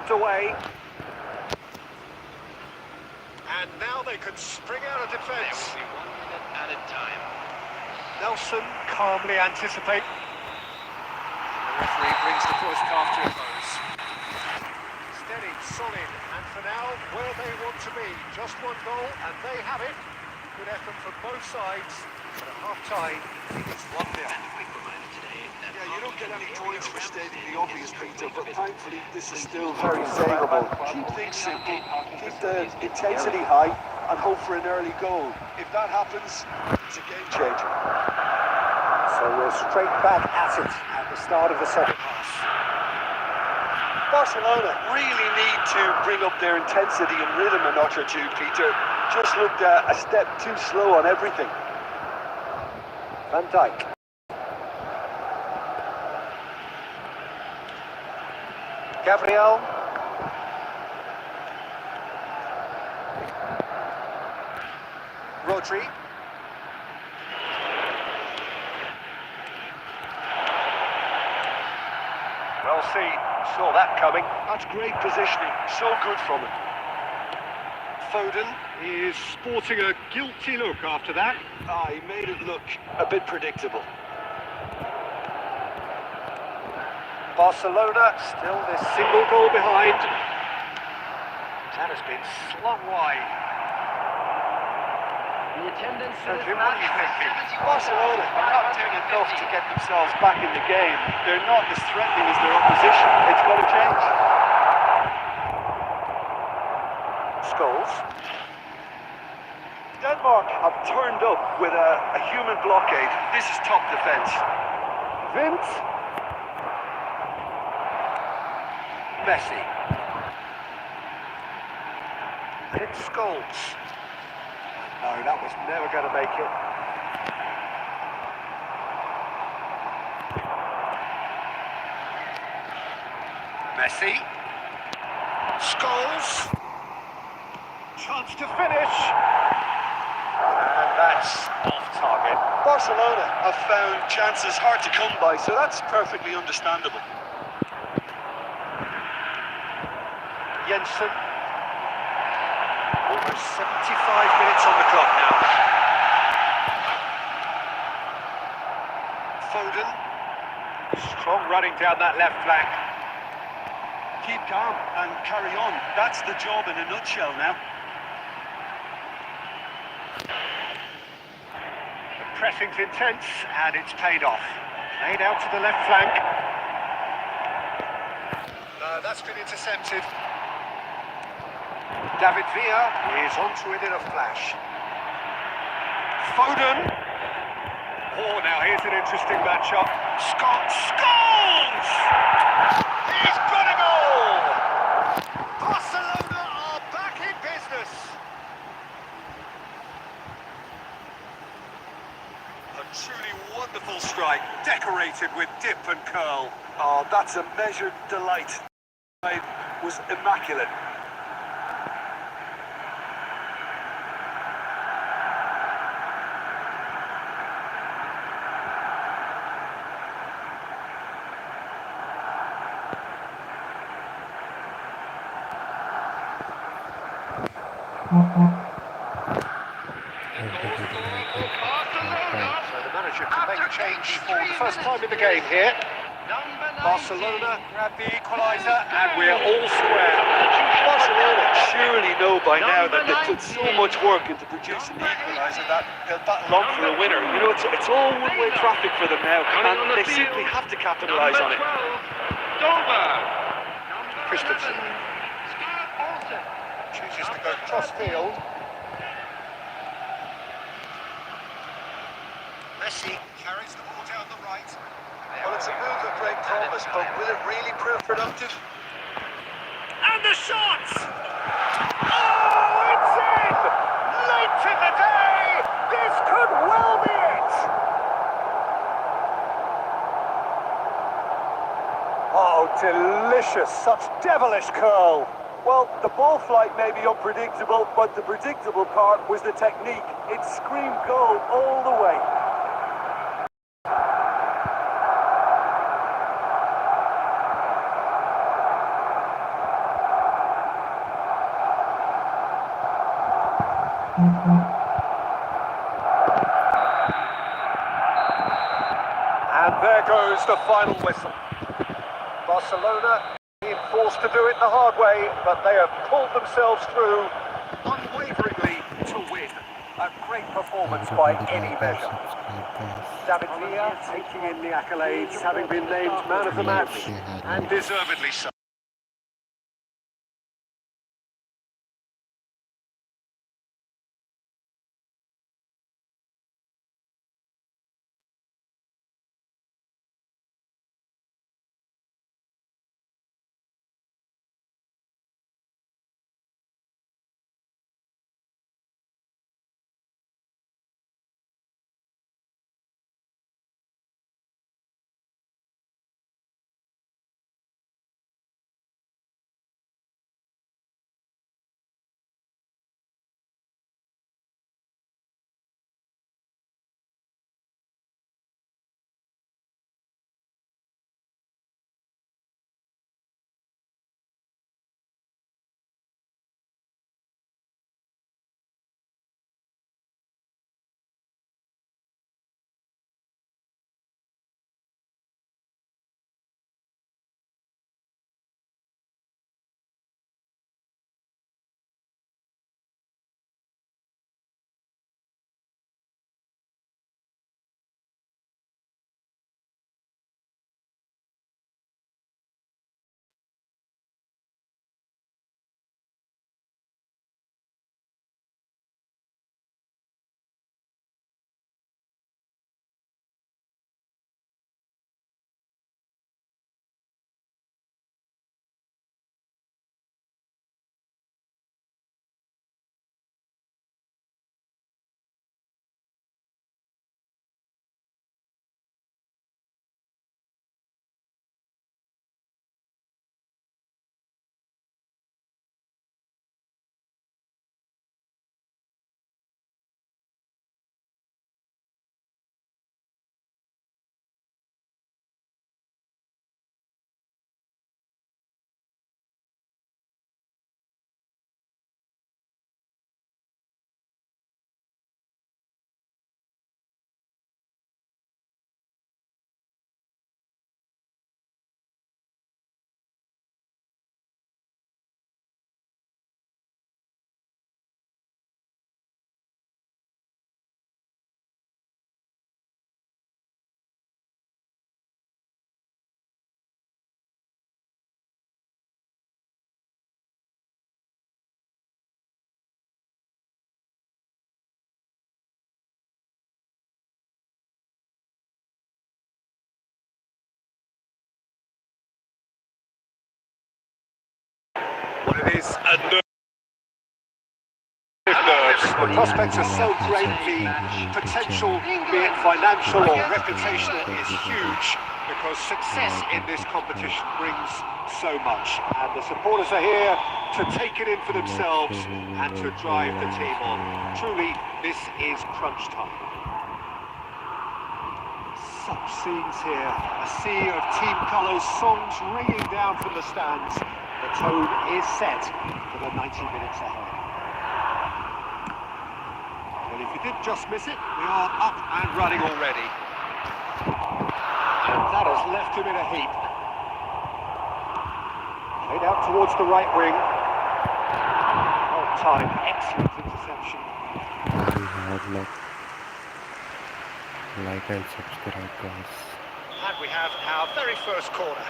swept away. And now they can spring out of defence. There will be 1 minute added time. Nelson calmly anticipate. The referee brings the first half to a close. Steady, solid, and for now, where they want to be. Just one goal, and they have it. Good effort from both sides. But at half-time, it's 1-0. Yeah, you don't get any points for stating the obvious, Peter, but thankfully this is still Very savable. Keep things simple, keep the intensity high, and hope for an early goal. If that happens, it's a game changer. So we're straight back at it at the start of the second half. Barcelona really need to bring up their intensity and rhythm a notch or two, Peter. Just looked a step too slow on everything. Van Dijk. Gabriel. Rodri. Well seen, saw that coming. That's great positioning, so good from him. Foden is sporting a guilty look after that. He made it look a bit predictable. Barcelona still this single goal behind. That has been slung wide. The attendance So Jim, what are you thinking? Barcelona are not doing enough to get themselves back in the game. They're not as threatening as their opposition. It's got to change. Scholes. Denmark have turned up with a human blockade. This is top defence. Vince. Messi. It's Scholes. No, that was never going to make it. Messi. Scholes. Chance to finish. And that's off target. Barcelona have found chances hard to come by, so that's perfectly understandable. Jensen. Almost 75 minutes on the clock now. Foden. Strong running down that left flank. Keep calm and carry on. That's the job in a nutshell now. The pressing's intense and it's paid off. Played out to the left flank. No, that's been intercepted. David Villa is onto it in a flash. Foden. Oh, now here's an interesting matchup. Scholes! He's got a goal! Barcelona are back in business. A truly wonderful strike, decorated with dip and curl. Oh, that's a measured delight. It was immaculate. So the manager can make a change for the first time in the game here. Barcelona grab the equaliser and we're all square. Barcelona surely know by now that they put so much work into producing the equaliser that they'll battle on for a winner. You know, it's all one-way traffic for them now, and they simply have to capitalise on it. Christensen chooses to go cross field. Messi carries the ball down the right. Well, it's a move of great promise, but will it really prove productive? And the shot! Oh, it's in! Late in the day! This could well be it! Oh, delicious! Such devilish curl! Well, the ball flight may be unpredictable, but the predictable part was the technique. It screamed goal all the way. And there goes the final whistle. Barcelona being forced to do it the hard way, but they have pulled themselves through unwaveringly to win. A great performance by any measure. David Villa taking in the accolades, having been named man of the match, and deservedly so. Well, it is a nerve. The prospects are so great, the potential, be it financial or reputational, is huge because success in this competition brings so much. And the supporters are here to take it in for themselves and to drive the team on. Truly, this is crunch time. Such scenes here, a sea of team colours, songs ringing down from the stands. The tone is set for the 90 minutes ahead. Well, if you did just miss it, we are up and running already. And that has left him in a heap. Played out towards the right wing. Oh, time, excellent interception. Very hard luck. Like and subscribe, guys. And we have our very first corner.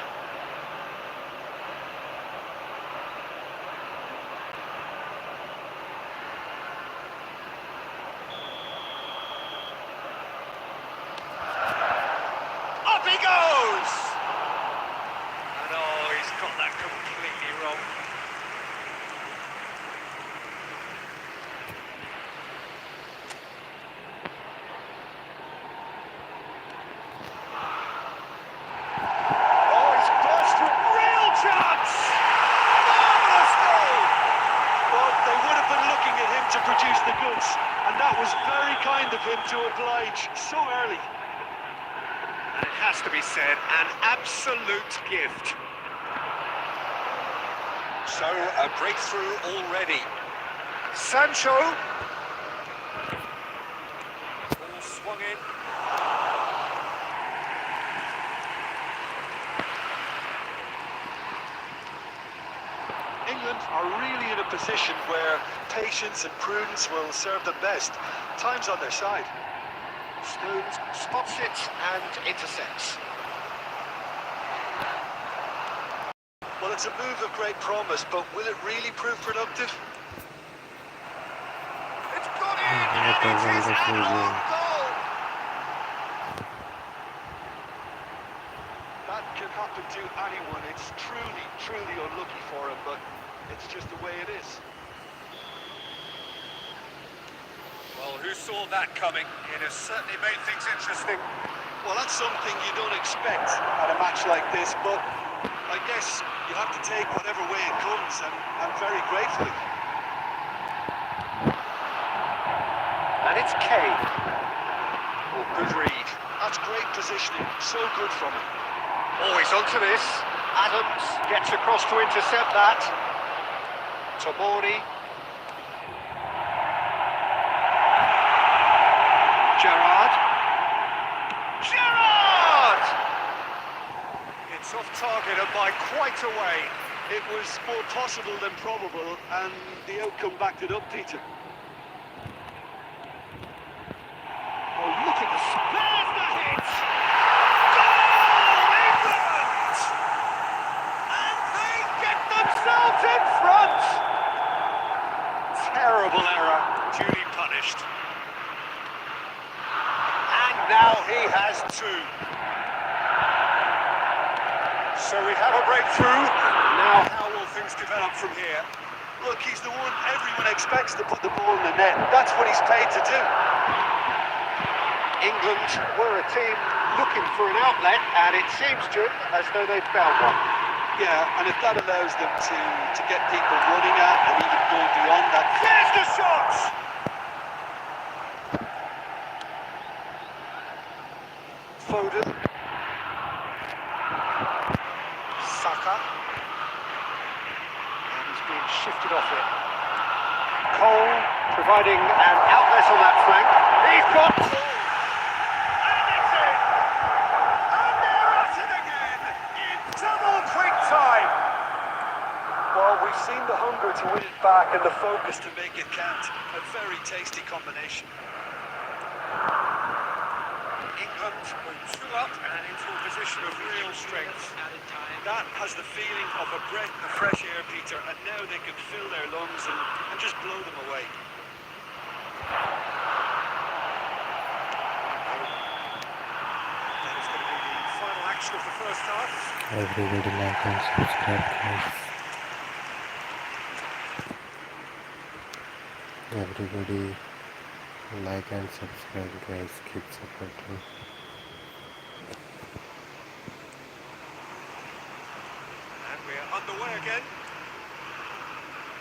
Up he goes! And oh, he's got that completely wrong. Oh, he's burst with real chance! Marvellous goal! Well, they would have been looking at him to produce the goods, and that was very kind of him to oblige so early. And it has to be said, an absolute gift. So, a breakthrough already. Sancho, swung in. England are really in a position where patience and prudence will serve them best. Time's on their side. Stones spots it and intercepts. Well, it's a move of great promise, but will it really prove productive? It's got in, What and a it is wonderful an game. own goal. That can happen to anyone. It's truly, truly unlucky for him, but it's just the way it is. Well, who saw that coming? It has certainly made things interesting. Well, that's something you don't expect at a match like this, but I guess you have to take whatever way it comes, and I'm very grateful. And it's Kane. Oh, good read. That's great positioning, so good from him. Always onto this. Adams gets across to intercept that. Tomori. Gerrard. Gerrard! It's off target and by quite a way. It was more possible than probable, and the outcome backed it up, Peter. Oh, look at the there's the hit! Goal, England! And they get themselves in front! Terrible error, duly punished. And now he has two. So we have a breakthrough. Now how will things develop from here? Look, he's the one everyone expects to put the ball in the net. That's what he's paid to do. England were a team looking for an outlet, and it seems to as though they've found one. Yeah, and if that allows them to get people running at and even go beyond that. There's the shot! Foden. Saka. And he's being shifted off it. Cole providing an outlet on that flank. He's got... And it's in! And they're at it again in double quick time! Well, we've seen the hunger to win it back and the focus to make it count. A very tasty combination. England go 2 up and into a position of real strength. That has the feeling of a breath of fresh air, Peter, and now they can fill their lungs and just blow them away. That is going to be the final action of the first half. Everybody like and subscribe, guys. Everybody like and subscribe, guys. Keep supporting. And we're underway again.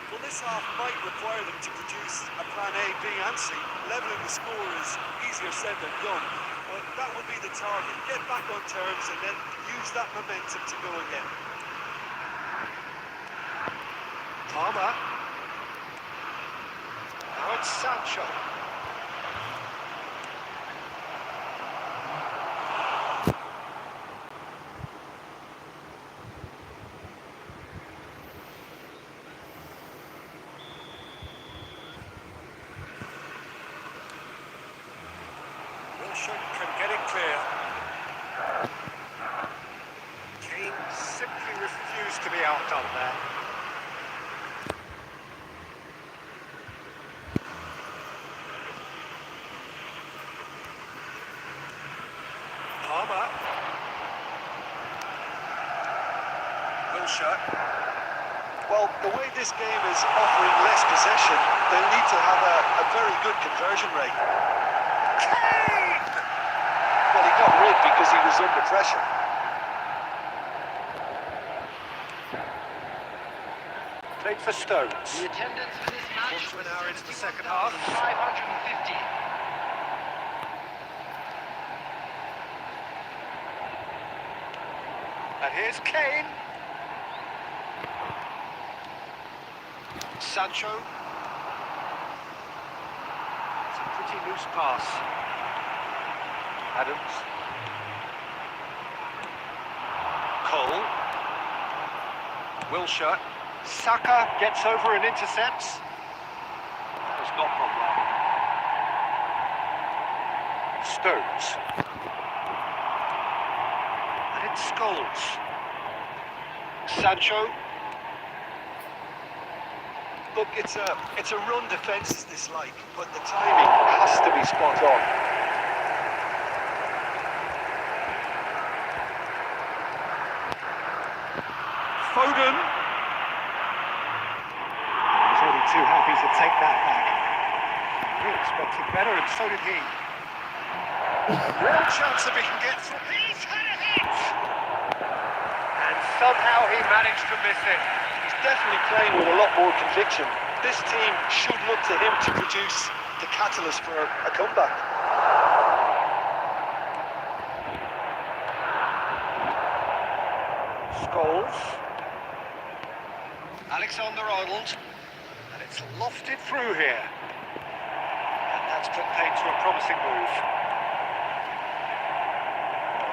Well, this half might require them to produce a plan A, B and C. Levelling the score is easier said than done, but that would be the target. Get back on terms and then use that momentum to go again. Palmer. Now it's Sancho. Wilson can get it clear. Kane simply refused to be outdone there. Palmer. Wilshire. Well, the way this game is offering less possession, they'll need to have a very good conversion rate. Kane! Well, he got rid because he was under pressure. Played for Stones. The attendance for this match Quarter of was an hour into the second half. 550. And here's Kane. Sancho. It's a pretty loose pass. Adams. Cole. Wilshere. Saka gets over and intercepts. That has not gone well. Stones. And it's Scholes. Sancho. Look, it's a run defence is this like, but the timing has to be spot on. Foden. He's only too happy to take that back. He expected better, and so did he. Real chance if he can get through. He's had a hit! And somehow he managed to miss it. He's definitely playing with a lot more conviction. This team should look to him to produce the catalyst for a comeback. Scholes. Alexander-Arnold. And it's lofted through here. And that's put paid to a promising move.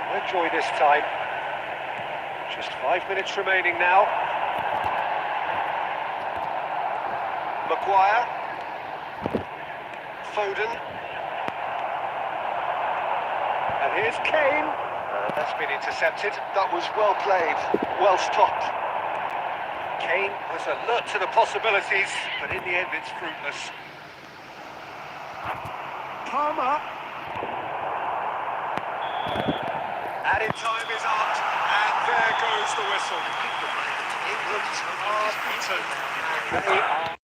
No joy this time. Just 5 minutes remaining now. Maguire. Foden. And here's Kane. That's been intercepted. That was well played, well stopped. Kane was alert to the possibilities, but in the end it's fruitless. Palmer. Added time is up, and there goes the whistle. England are beaten, and they are...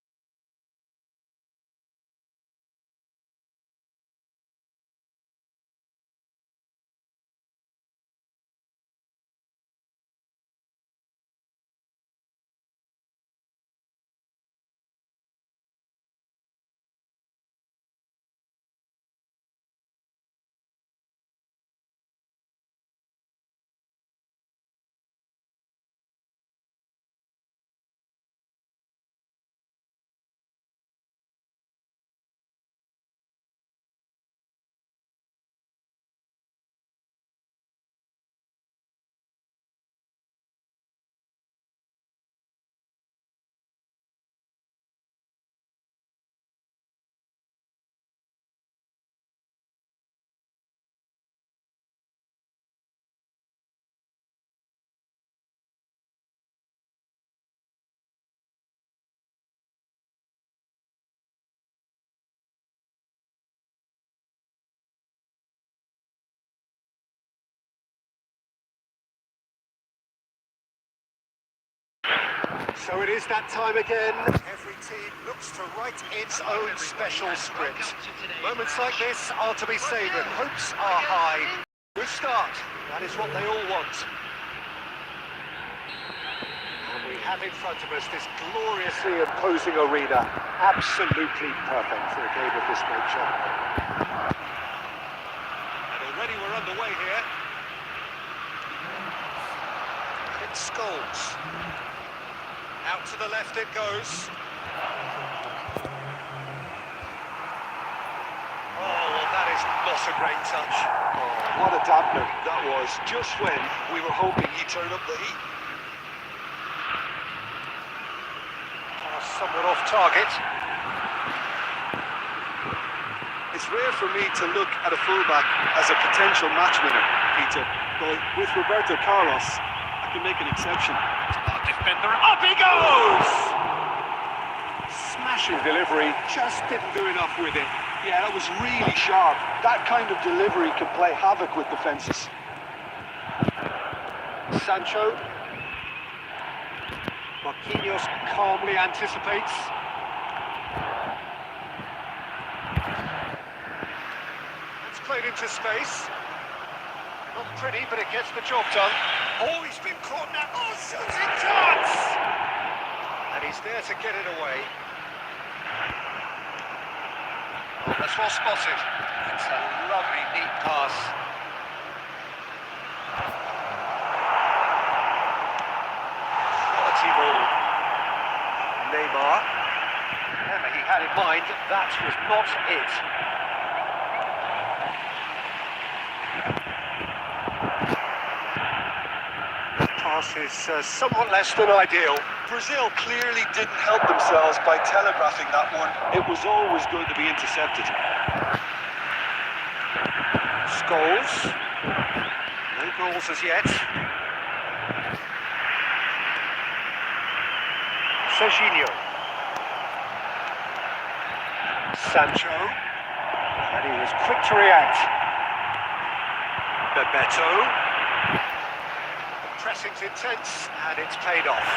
So it is that time again. Every team looks to write its own special script. Moments like this are to be savoured. Hopes are high. Good start. That is what they all want. And we have in front of us this gloriously imposing arena. Absolutely perfect for a game of this nature. And already we're underway here. It's Scholes. Out to the left it goes. Oh, well, that is not a great touch. Oh, what a dampener that was, just when we were hoping he'd turn up the heat. Somewhat off target. It's rare for me to look at a fullback as a potential match winner, Peter, but with Roberto Carlos, I can make an exception. Defender, up he goes! Smashing delivery, just didn't do enough with it. Yeah, that was really sharp. That kind of delivery can play havoc with defences. Sancho. Marquinhos calmly anticipates. It's played into space. Not pretty, but it gets the job done. Oh, he's been caught now. Oh, shooting chance! And he's there to get it away. Oh, that's well spotted. It's a lovely, neat pass. Quality ball. Neymar. Whatever he had in mind, that was not it. pass is somewhat less than ideal. Brazil clearly didn't help themselves by telegraphing that one. It was always going to be intercepted. Scholes. No goals as yet. Serginho. Sancho. And he was quick to react. Bebeto. The pressing's intense and it's paid off.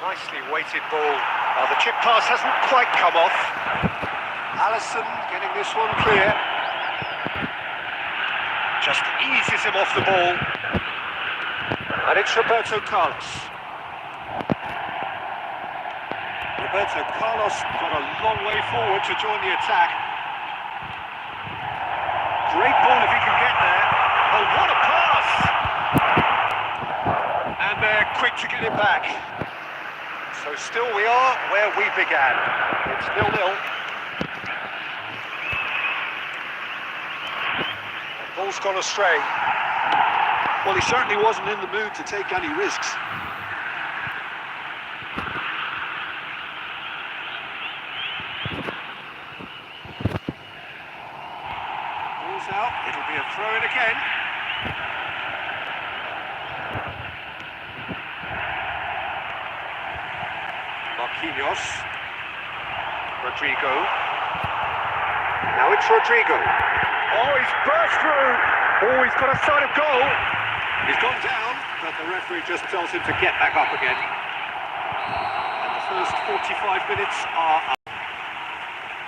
Nicely weighted ball. Oh, the chip pass hasn't quite come off. Alisson getting this one clear. Just eases him off the ball. And it's Roberto Carlos. Roberto Carlos got a long way forward to join the attack. Great ball if he can get there. Oh, what a pass! And they're quick to get it back. So still we are where we began. It's 0-0. The ball's gone astray. Well, he certainly wasn't in the mood to take any risks. Ball's out. It'll be a throw-in again. Marquinhos. Rodrigo. Now it's Rodrigo. Oh, he's burst through. Oh, he's got a sight of goal. He's gone down, but the referee just tells him to get back up again. And the first 45 minutes are up.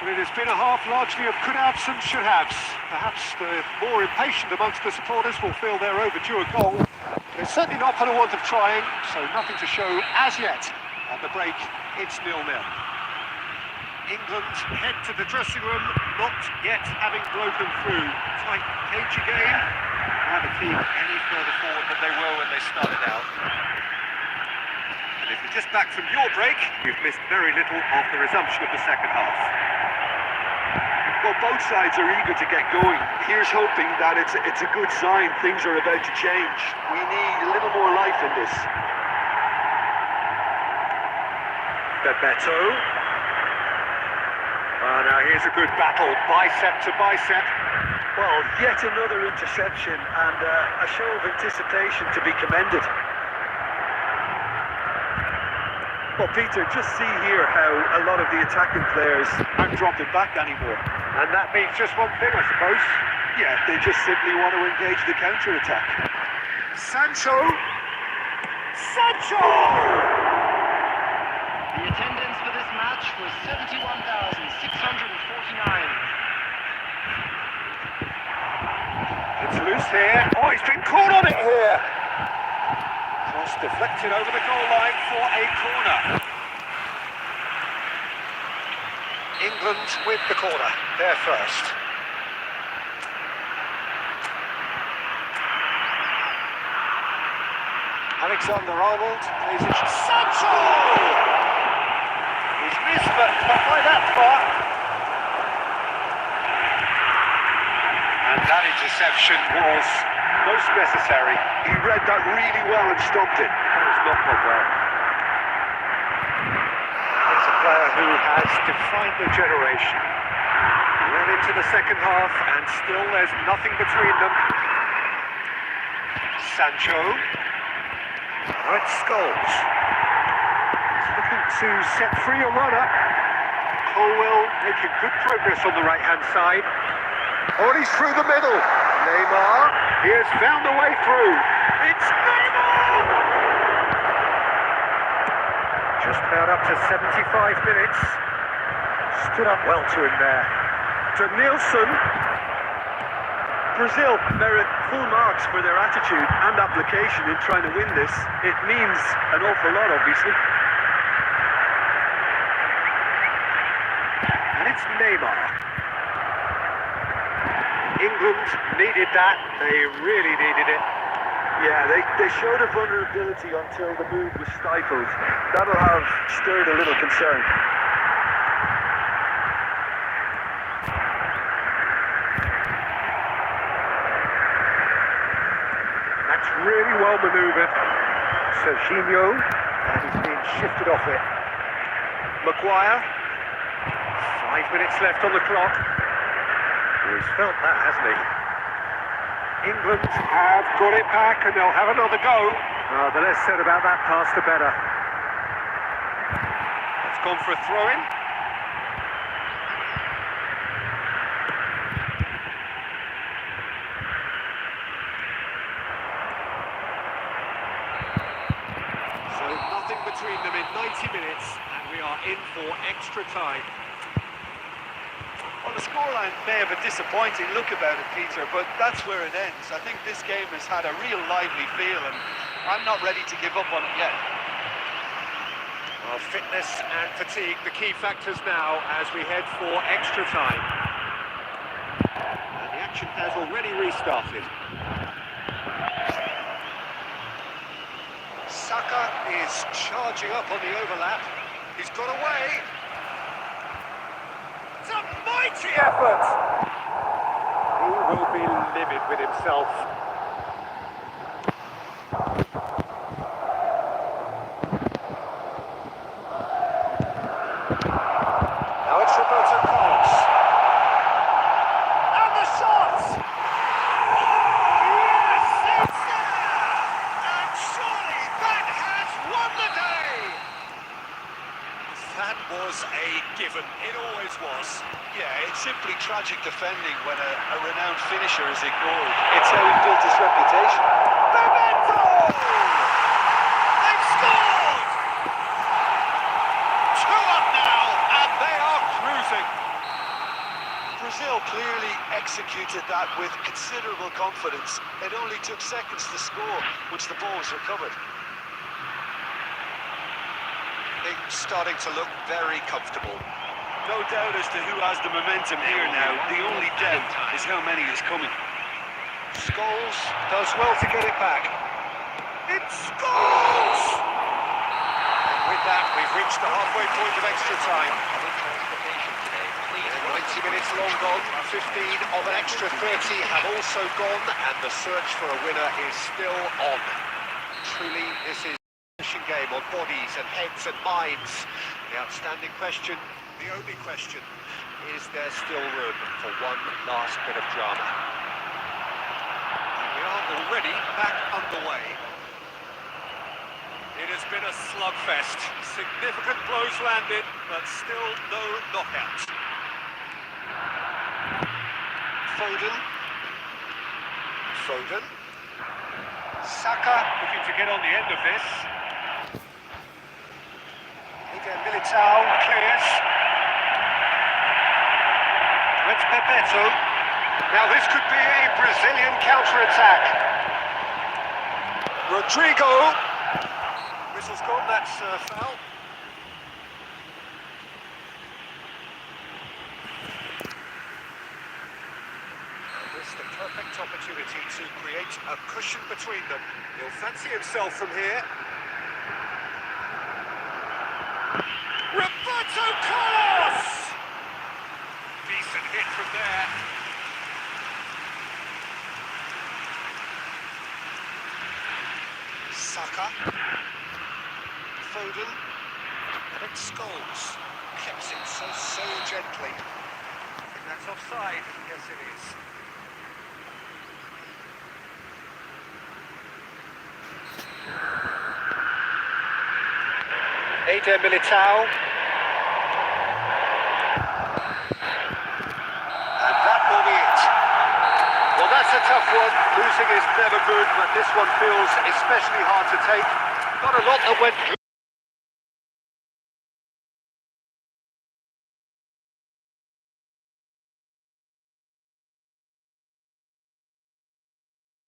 But it has been a half largely of could-haves and should-haves. Perhaps the more impatient amongst the supporters will feel they're overdue a goal. It's certainly not for the want of trying, so nothing to show as yet. At the break, it's 0-0. England head to the dressing room, not yet having broken through. Tight, cagey game. Never team any further forward than they were when they started out. And if you're just back from your break, you've missed very little of the resumption of the second half. Well, both sides are eager to get going. Here's hoping that it's a good sign. Things are about to change. We need a little more life in this. Bebeto. Now here's a good battle, bicep to bicep. Well, yet another interception and a show of anticipation to be commended. Well, Peter, just see here how a lot of the attacking players aren't dropping back anymore. And that means just one thing, I suppose. Yeah, they just simply want to engage the counter-attack. Sancho! Sancho! The attendance for this match was 71,649. It's loose here. Oh, he's been caught on it here. Cross deflected over the goal line for a corner. England with the corner. They're first. Alexander-Arnold plays it. Sancho! He's missed, but not by that far. And that interception was most necessary. He read that really well and stopped it. That was not done well. It's a player who has defined the generation. Well into the second half, and still there's nothing between them. Sancho. Now it's Scholes. He's looking to set free a runner. Colwell making good progress on the right-hand side. Oh, and he's through the middle. Neymar, he has found a way through. It's Neymar! Just about up to 75 minutes. Stood up well to him there. To Nielsen. Brazil merit full marks for their attitude and application in trying to win this. It means an awful lot, obviously. And it's Neymar. England needed that. They really needed it. Yeah, they showed a vulnerability until the move was stifled. That'll have stirred a little concern. That's really well well manoeuvred. Serginho, and he's being shifted off it. Maguire. 5 minutes left on the clock. Oh, he's felt that, hasn't he? England have got it back and they'll have another go. The less said about that pass, the better. It's gone for a throw-in. So nothing between them in 90 minutes and we are in for extra time. Well, the scoreline may have a disappointing look about it, Peter, but that's where it ends. I think this game has had a real lively feel, and I'm not ready to give up on it yet. Well, fitness and fatigue, the key factors now as we head for extra time. And the action has already restarted. Saka is charging up on the overlap. He's got away. It's a mighty effort! He will be livid with himself. Now it's Roberto Carlos. And the shot! Yes, it's there! And surely that has won the day! That was a given. It always was. Yeah, it's simply tragic defending when a renowned finisher is ignored. It's how he built his reputation. Memento! They've scored! 2 up now, and they are cruising. Brazil clearly executed that with considerable confidence. It only took seconds to score once the ball was recovered. Starting to look very comfortable. No doubt as to who has the momentum here now. The only doubt is how many is coming. Scholes does well to get it back. It's Scholes! And with that, we've reached the halfway point of extra time. And 90 minutes long gone, 15 of an extra 30 have also gone, and the search for a winner is still on. Truly, this is game on bodies and heads and minds. The outstanding question, the only question, is there still room for one last bit of drama? And we are already back underway. It has been a slugfest. Significant blows landed, but still no knockout. Foden. Saka looking to get on the end of this. Militao clears. It's Bebeto. Now this could be a Brazilian counter-attack. Rodrigo. Whistle's gone, that's foul. And this the perfect opportunity to create a cushion between them. He'll fancy himself from here. Roberto Carlos! Decent hit from there. Saka. Foden. And it's Scholes. Keeps it so gently. I think that's offside. Yes, it is. Militao. And that will be it. Well, that's a tough one. Losing is never good, but this one feels especially hard to take. Not a lot that went